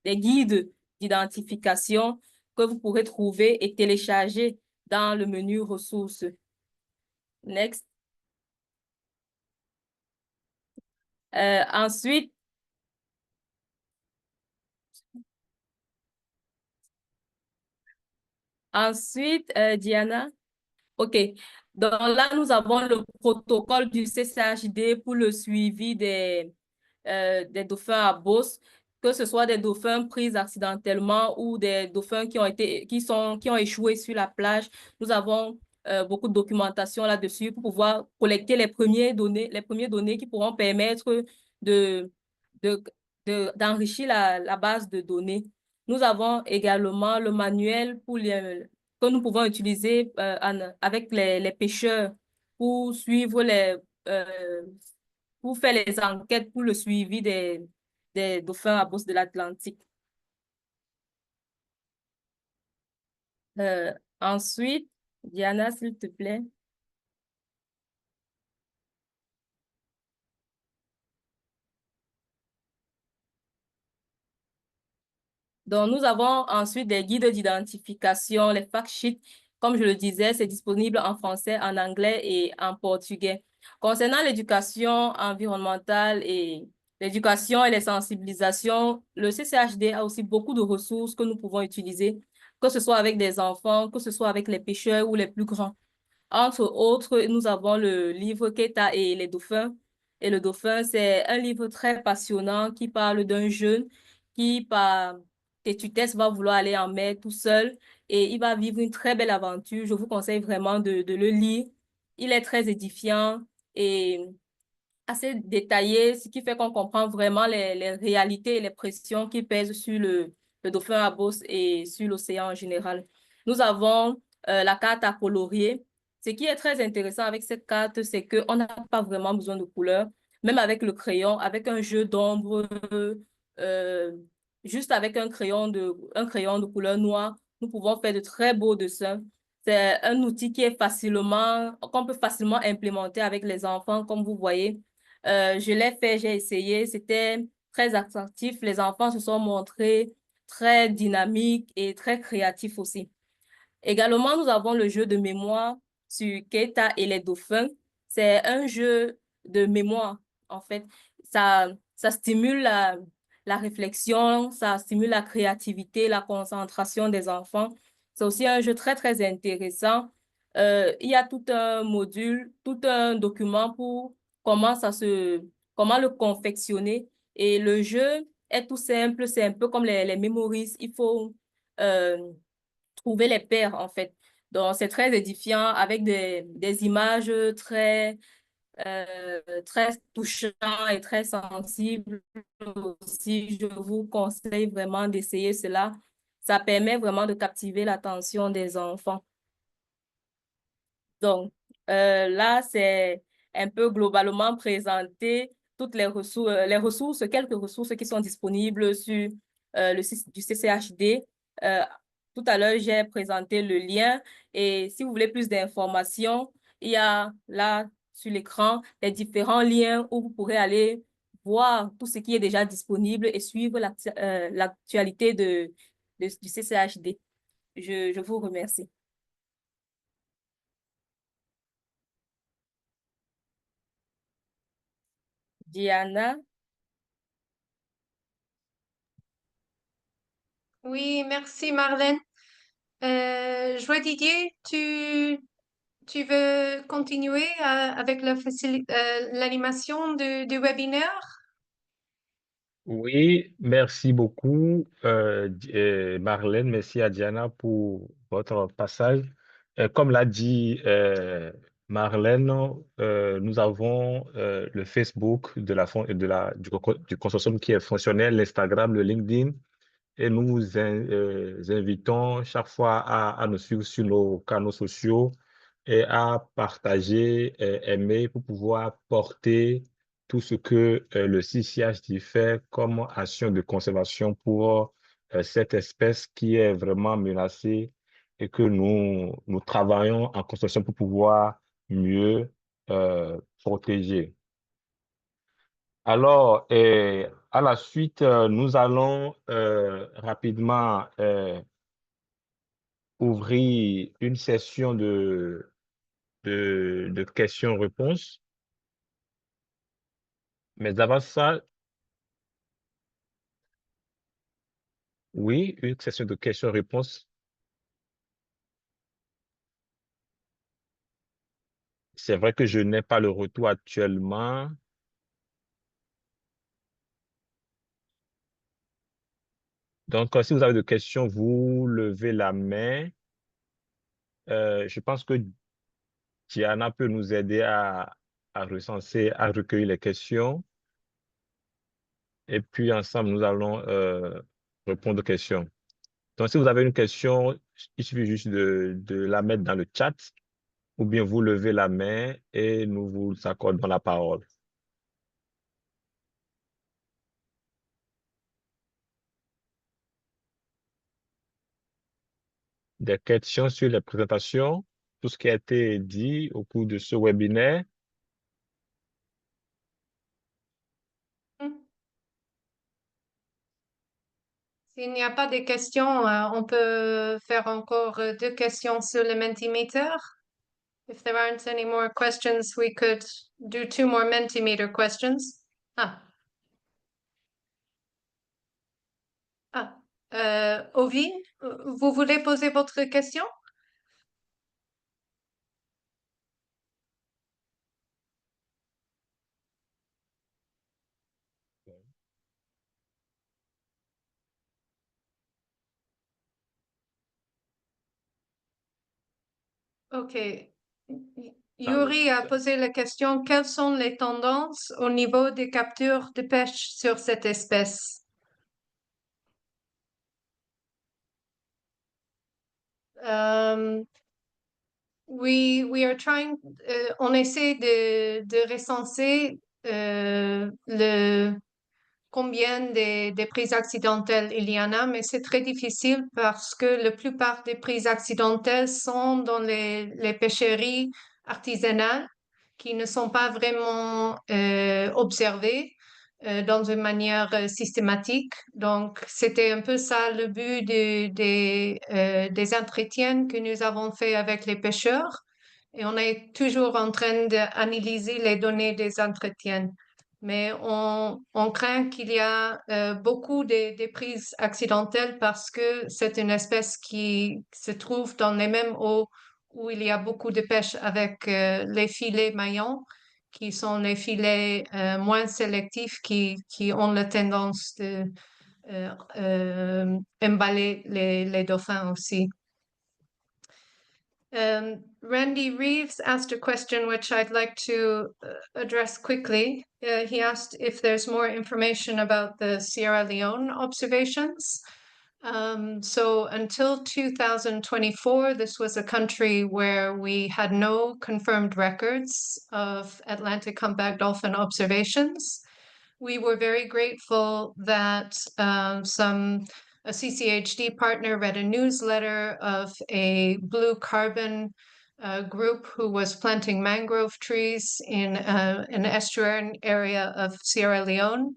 des guides d'identification que vous pourrez trouver et télécharger dans le menu ressources. Next. Ensuite, Diana. OK. Donc là, nous avons le protocole du CCAHD pour le suivi des dauphins à bosse, que ce soit des dauphins pris accidentellement ou des dauphins qui ont échoué sur la plage. Nous avons beaucoup de documentation là-dessus pour pouvoir collecter les premières données qui pourront permettre de, de, d'enrichir la base de données. Nous avons également le manuel que nous pouvons utiliser avec les pêcheurs pour suivre pour faire les enquêtes pour le suivi des dauphins à bosse de l'Atlantique. Ensuite, Diana, s'il te plaît. Donc, nous avons ensuite des guides d'identification, les fact sheets. Comme je le disais, c'est disponible en français, en anglais et en portugais. Concernant l'éducation environnementale et l'éducation et les sensibilisations, le CCHD a aussi beaucoup de ressources que nous pouvons utiliser, que ce soit avec des enfants, que ce soit avec les pêcheurs ou les plus grands. Entre autres, nous avons le livre Keta et les dauphins. Et le dauphin, c'est un livre très passionnant qui parle d'un jeune qui, par tétutesse, va vouloir aller en mer tout seul et il va vivre une très belle aventure. Je vous conseille vraiment de le lire. Il est très édifiant et assez détaillé, ce qui fait qu'on comprend vraiment les réalités et les pressions qui pèsent sur le dauphin à bosse et sur l'océan en général. Nous avons la carte à colorier. Ce qui est très intéressant avec cette carte, c'est qu'on n'a pas vraiment besoin de couleurs. Même avec le crayon, avec un jeu d'ombre, euh, juste avec un crayon de couleur noire, nous pouvons faire de très beaux dessins. C'est un outil qu'on peut facilement implémenter avec les enfants, comme vous voyez. Je l'ai fait, j'ai essayé, c'était très attractif. Les enfants se sont montrés très dynamiques et très créatifs aussi. Également, nous avons le jeu de mémoire sur Keita et les dauphins. C'est un jeu de mémoire, en fait. Ça stimule la réflexion, ça stimule la créativité, la concentration des enfants. C'est aussi un jeu très, très intéressant. Il y a tout un module, tout un document pour comment comment le confectionner. Et le jeu est tout simple, c'est un peu comme les memories. Il faut trouver les pairs, en fait. Donc, c'est très édifiant avec des images très touchantes et très sensibles aussi. Je vous conseille vraiment d'essayer cela. Ça permet vraiment de captiver l'attention des enfants. Donc, là, c'est un peu globalement présenté toutes les ressources, quelques ressources qui sont disponibles sur le site du CCHD. Euh, Tout à l'heure, j'ai présenté le lien et si vous voulez plus d'informations, il y a là sur l'écran les différents liens où vous pourrez aller voir tout ce qui est déjà disponible et suivre l'actualité du CCHD. Je vous remercie. Diana. Oui, merci Marlène. Joie Didier, tu veux continuer avec l'animation du webinaire? Oui, merci beaucoup, Marlène. Merci à Diana pour votre passage. Comme l'a dit Marlène, nous avons le Facebook du consortium qui est fonctionnel, l'Instagram, le LinkedIn. Et nous vous invitons chaque fois à nous suivre sur nos canaux sociaux et à partager, aimer pour pouvoir porter tout ce que le CCHD fait comme action de conservation pour cette espèce qui est vraiment menacée et que nous travaillons en conservation pour pouvoir mieux protéger. Alors, à la suite, nous allons rapidement ouvrir une session de questions-réponses. Mais avant ça, oui, une session de questions-réponses. C'est vrai que je n'ai pas le retour actuellement. Donc, si vous avez des questions, vous levez la main. Je pense que Diana peut nous aider à recenser, à recueillir les questions. Et puis, ensemble, nous allons répondre aux questions. Donc, si vous avez une question, il suffit juste de la mettre dans le chat ou bien vous levez la main et nous vous accordons la parole. Des questions sur les présentations, tout ce qui a été dit au cours de ce webinaire. S'il n'y a pas de questions, on peut faire encore deux questions sur le Mentimeter. If there aren't any more questions, we could do two more Mentimeter questions. Ah. Ah. Ovi, vous voulez poser votre question? OK. Dans le Yuri a chat. posé la question, quelles sont les tendances au niveau des captures de pêche sur cette espèce? We are trying, on essaie de recenser combien de prises accidentelles il y en a, mais c'est très difficile parce que la plupart des prises accidentelles sont dans les pêcheries artisanales qui ne sont pas vraiment observées dans une manière systématique. Donc, c'était un peu ça le but des entretiens que nous avons fait avec les pêcheurs. Et on est toujours en train d'analyser les données des entretiens. Mais on craint qu'il y a beaucoup de prises accidentelles parce que c'est une espèce qui se trouve dans les mêmes eaux où il y a beaucoup de pêche avec les filets maillons, qui sont les filets moins sélectifs qui ont la tendance de emballer les dauphins aussi. Randy Reeves asked a question which I'd like to address quickly. He asked if there's more information about the Sierra Leone observations. So until 2024, this was a country where we had no confirmed records of Atlantic humpback dolphin observations. We were very grateful that a CCAHD partner read a newsletter of a blue carbon group who was planting mangrove trees in an estuarine area of Sierra Leone.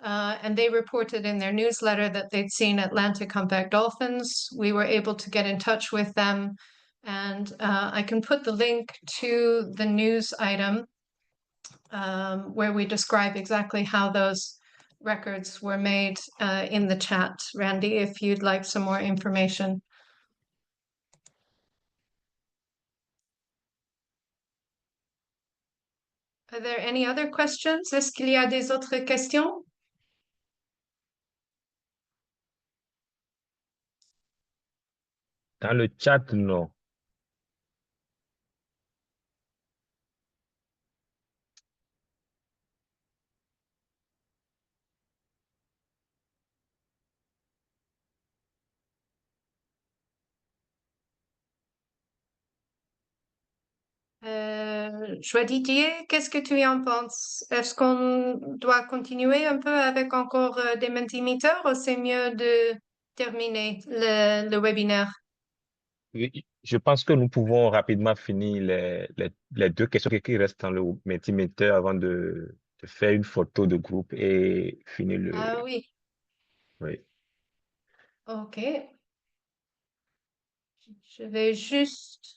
And they reported in their newsletter that they'd seen Atlantic humpback dolphins. We were able to get in touch with them. And I can put the link to the news item where we describe exactly how those records were made in the chat, Randy, if you'd like some more information. Are there any other questions? Est-ce qu'il y a des autres questions? Dans le chat, non. Joie Didier, qu'est-ce que tu en penses? Est-ce qu'on doit continuer un peu avec encore des mentimeters ou c'est mieux de terminer le webinaire? Oui, je pense que nous pouvons rapidement finir les deux questions qui restent dans le multiméter avant de de faire une photo de groupe et finir le... Ah oui, Oui. ok. Je vais juste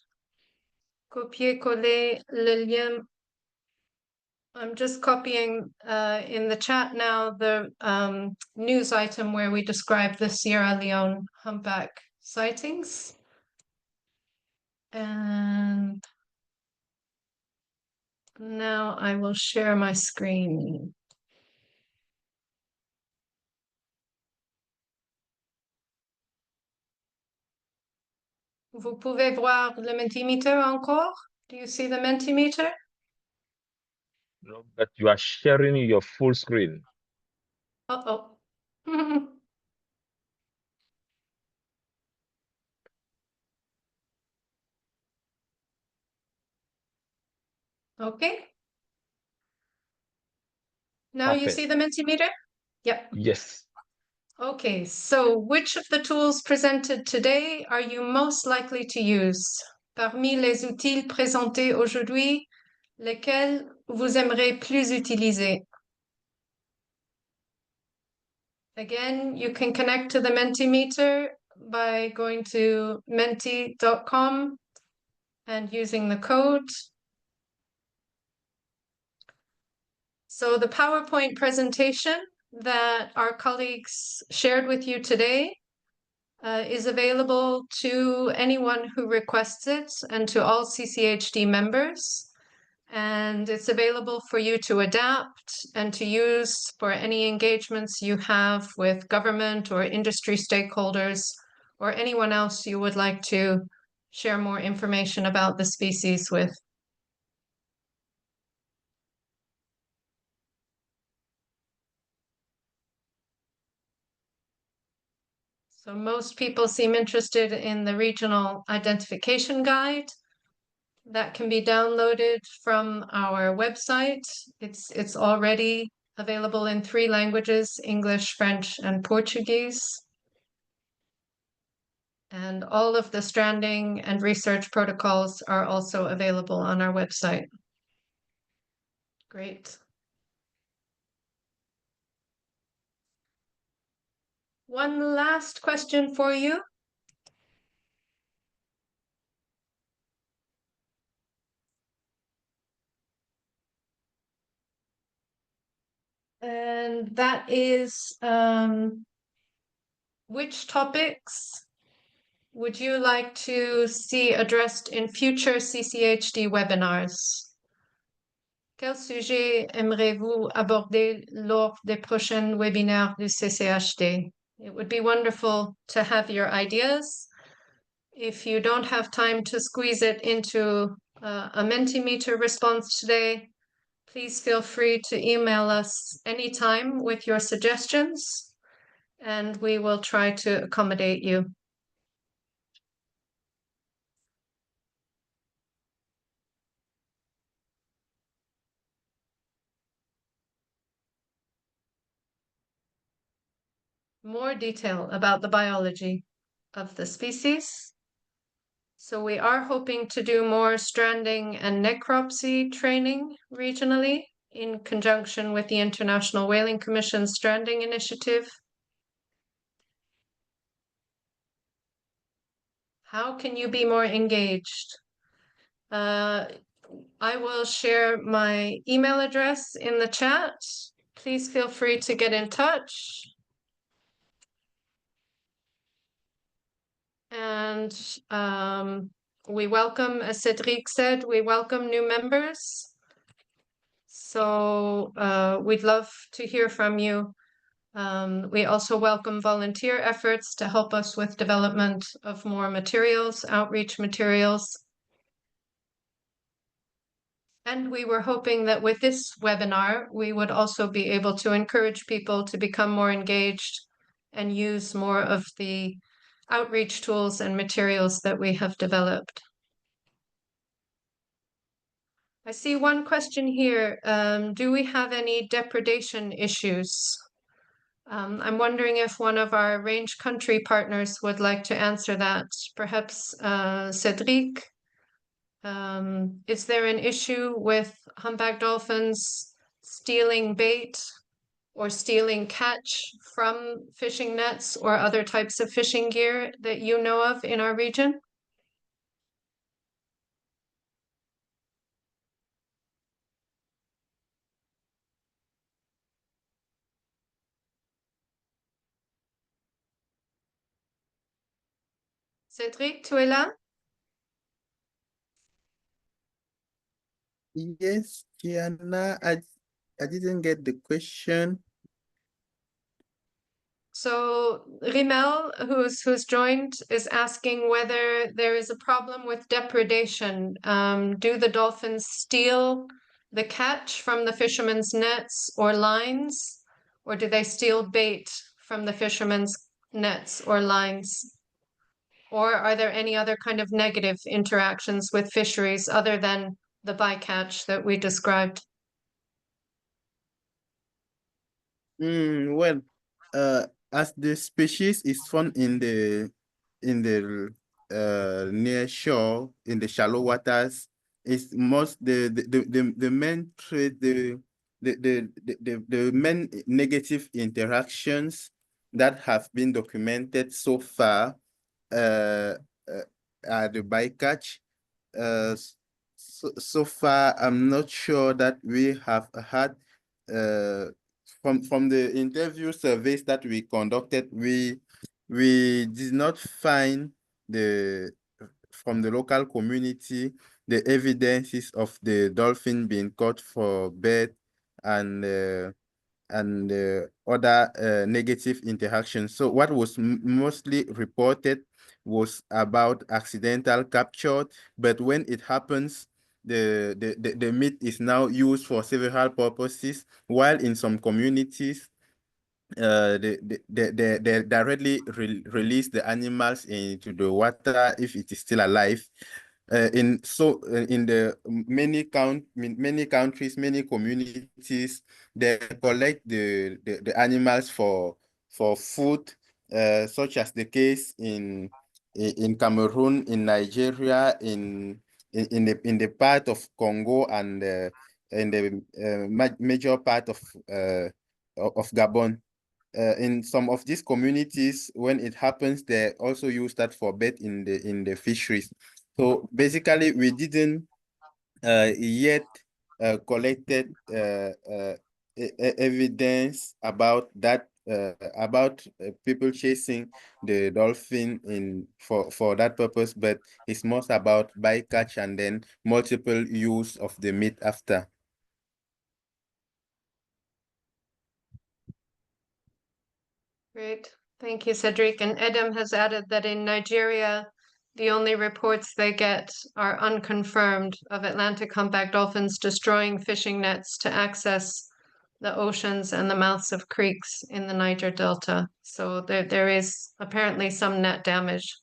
copier-coller le lien. I'm just copying in the chat now the news item where we describe the Sierra Leone humpback sightings. And now I will share my screen. Vous pouvez voir le Mentimeter encore? Do you see the Mentimeter? No, but you are sharing your full screen. Uh-oh. Okay. Now you Parfait. see the Mentimeter? Yep. Yes. Okay, so which of the tools presented today are you most likely to use? Parmi les outils présentés aujourd'hui, lesquels vous aimeriez plus utiliser? Again, you can connect to the Mentimeter by going to menti.com and using the code. So the PowerPoint presentation that our colleagues shared with you today is available to anyone who requests it and to all CCHD members. And it's available for you to adapt and to use for any engagements you have with government or industry stakeholders or anyone else you would like to share more information about the species with. So most people seem interested in the regional identification guide that can be downloaded from our website. It's already available in 3 languages, English, French, and Portuguese. And all of the stranding and research protocols are also available on our website. Great. One last question for you. And that is, which topics would you like to see addressed in future CCHD webinars? Quel sujet aimeriez-vous aborder lors des prochains webinaires du CCAHD? It would be wonderful to have your ideas. If you don't have time to squeeze it into a Mentimeter response today, please feel free to email us anytime with your suggestions, and we will try to accommodate you. More detail about the biology of the species. So we are hoping to do more stranding and necropsy training regionally in conjunction with the International Whaling Commission Stranding Initiative. How can you be more engaged? I will share my email address in the chat. Please feel free to get in touch. And we welcome, as Cedric said, we welcome new members. So we'd love to hear from you. We also welcome volunteer efforts to help us with development of more materials, outreach materials. And we were hoping that with this webinar, we would also be able to encourage people to become more engaged and use more of the outreach tools and materials that we have developed. I see one question here. Do we have any depredation issues? I'm wondering if one of our range country partners would like to answer that. Perhaps Cedric. Is there an issue with humpback dolphins stealing bait or stealing catch from fishing nets or other types of fishing gear that you know of in our region? Cédric, tu es là? Yes, Kiana, I didn't get the question. So Rimel, who's joined, is asking whether there is a problem with depredation. Do the dolphins steal the catch from the fishermen's nets or lines, or do they steal bait from the fishermen's nets or lines? Or are there any other kind of negative interactions with fisheries other than the bycatch that we described? Well, as the species is found in the near shore, in the shallow waters, it's most the main trait, the main negative interactions that have been documented so far are the bycatch. So far, I'm not sure that we have had from the interview surveys that we conducted, we did not find from the local community the evidences of the dolphin being caught for bait and other negative interactions. So what was mostly reported was about accidental capture, but when it happens, the meat is now used for several purposes, while in some communities, they directly release the animals into the water if it is still alive. In the many countries, many communities, they collect the animals for food, such as the case in Cameroon, in Nigeria, in the part of Congo, and in the major part of Gabon. In some of these communities, when it happens, they also use that for bait in the fisheries. So basically, we didn't yet collected evidence about that, about people chasing the dolphin for that purpose, but it's most about bycatch and then multiple use of the meat after. Great. Thank you, Cedric. And Edem has added that in Nigeria, the only reports they get are unconfirmed of Atlantic humpback dolphins destroying fishing nets to access the oceans and the mouths of creeks in the Niger Delta. So there is apparently some net damage.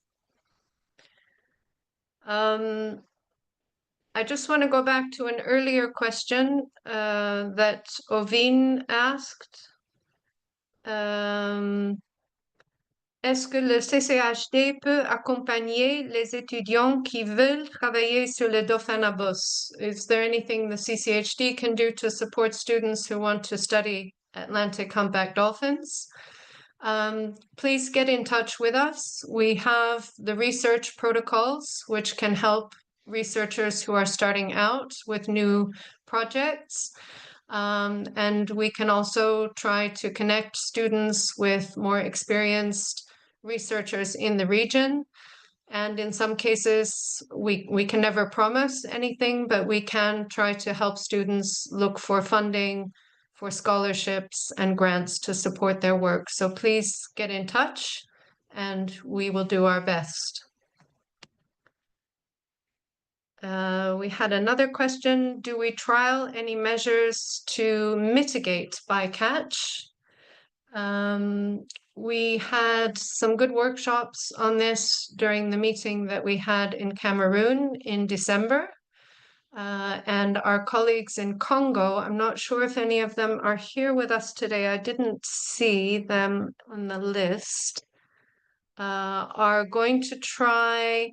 I just want to go back to an earlier question that Ovine asked. Est-ce que le CCAHD peut accompagner les étudiants qui veulent travailler sur le dauphin à bosse? Is there anything the CCAHD can do to support students who want to study Atlantic humpback dolphins? Please get in touch with us. We have the research protocols, which can help researchers who are starting out with new projects. And we can also try to connect students with more experienced researchers in the region. And in some cases, we can never promise anything, but we can try to help students look for funding, for scholarships and grants to support their work. So please get in touch and we will do our best. We had another question. Do we trial any measures to mitigate bycatch? We had some good workshops on this during the meeting that we had in Cameroon in December. And our colleagues in Congo, I'm not sure if any of them are here with us today. I didn't see them on the list. Are going to try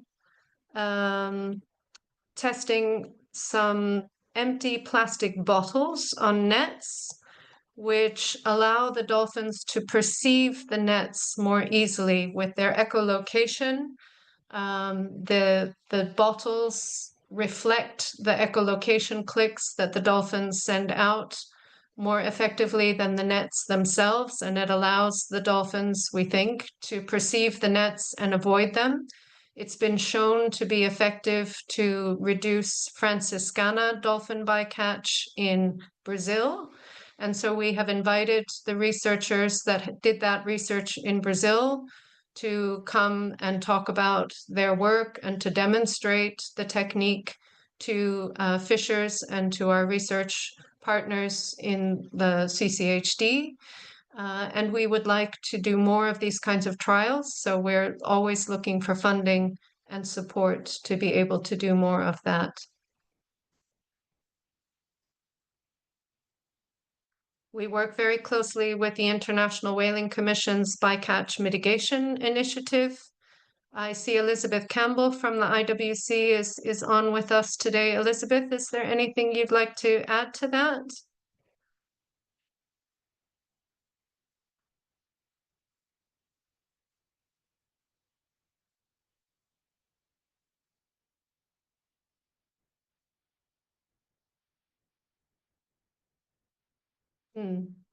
testing some empty plastic bottles on nets, which allow the dolphins to perceive the nets more easily with their echolocation. The bottles reflect the echolocation clicks that the dolphins send out more effectively than the nets themselves, and it allows the dolphins, we think, to perceive the nets and avoid them. It's been shown to be effective to reduce Franciscana dolphin bycatch in Brazil. And so we have invited the researchers that did that research in Brazil to come and talk about their work and to demonstrate the technique to fishers and to our research partners in the CCAHD. And we would like to do more of these kinds of trials. So we're always looking for funding and support to be able to do more of that. We work very closely with the International Whaling Commission's Bycatch Mitigation Initiative. I see Elizabeth Campbell from the IWC is on with us today. Elizabeth, is there anything you'd like to add to that?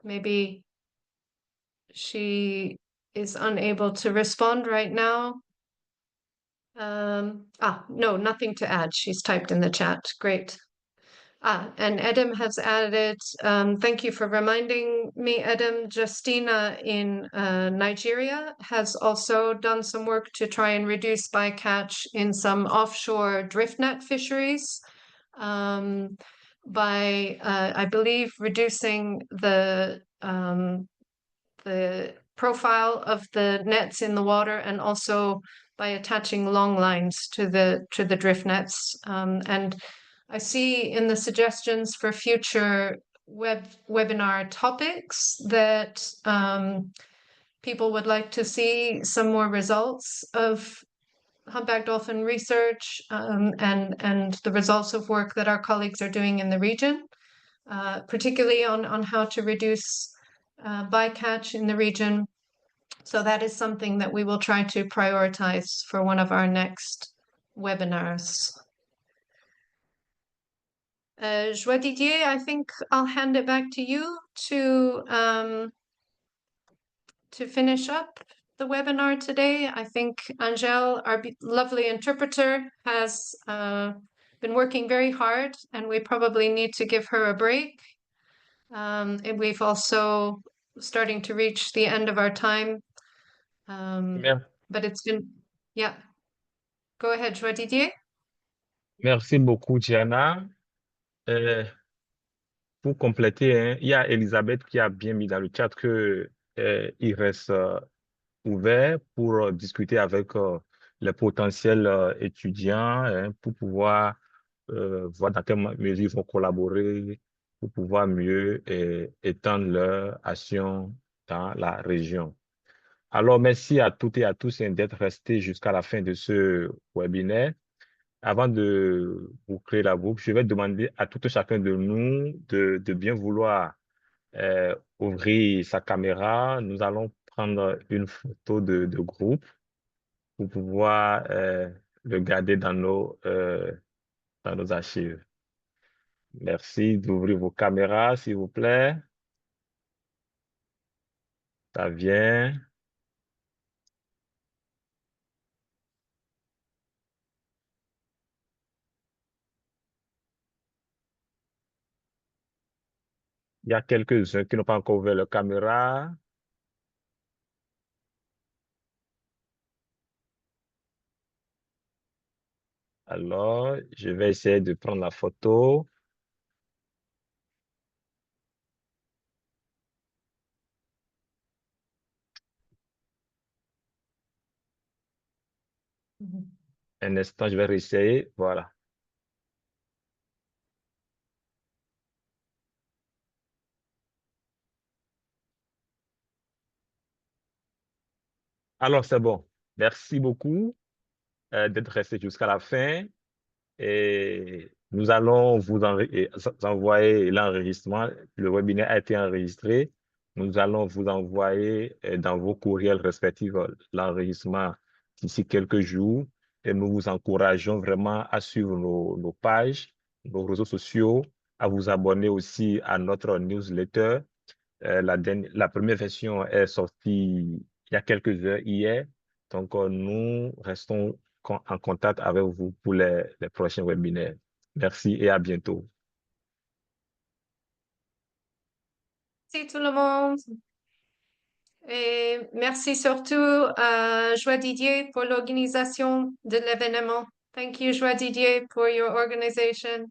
Maybe she is unable to respond right now. No, nothing to add. She's typed in the chat. Great. And Edem has added, thank you for reminding me, Edem. Justina in Nigeria has also done some work to try and reduce bycatch in some offshore drift net fisheries by, I believe, reducing the profile of the nets in the water and also by attaching long lines to the drift nets. And I see in the suggestions for future webinar topics that people would like to see some more results of humpback dolphin research and the results of work that our colleagues are doing in the region, particularly on how to reduce bycatch in the region. So that is something that we will try to prioritize for one of our next webinars. Joie Didier, I think I'll hand it back to you to finish up the webinar today. I think Angèle, our lovely interpreter, has been working very hard, and we probably need to give her a break. And we've also starting to reach the end of our time. But it's been, yeah. Go ahead, Joie Didier. Merci beaucoup, Gianna. Pour compléter, hein, il y a Elisabeth qui a bien mis dans le chat que il reste ouvert pour discuter avec les potentiels étudiants hein, pour pouvoir voir dans quelle mesure ils vont collaborer pour pouvoir mieux étendre leur action dans la région. Alors, merci à toutes et à tous hein, d'être restés jusqu'à la fin de ce webinaire. Avant de boucler la boucle, je vais demander à tout et chacun de nous de bien vouloir ouvrir sa caméra. Nous allons prendre une photo de groupe pour pouvoir le garder dans nos archives. Merci d'ouvrir vos caméras, s'il vous plaît. Ça vient. Il y a quelques-uns qui n'ont pas encore ouvert leur caméra. Alors, je vais essayer de prendre la photo. Un instant, je vais réessayer. Voilà. Alors, c'est bon. Merci beaucoup d'être resté jusqu'à la fin. Et Nous allons envoyer l'enregistrement. Le webinaire a été enregistré. Nous allons vous envoyer dans vos courriels respectifs l'enregistrement d'ici quelques jours. Et nous vous encourageons vraiment à suivre nos pages, nos réseaux sociaux, à vous abonner aussi à notre newsletter. La première version est sortie il y a quelques heures, hier. Donc, nous restons en contact avec vous pour les prochains webinaires. Merci et à bientôt. Merci tout le monde. Et merci surtout à Joie Didier pour l'organisation de l'événement. Thank you, Joie Didier, for your organization.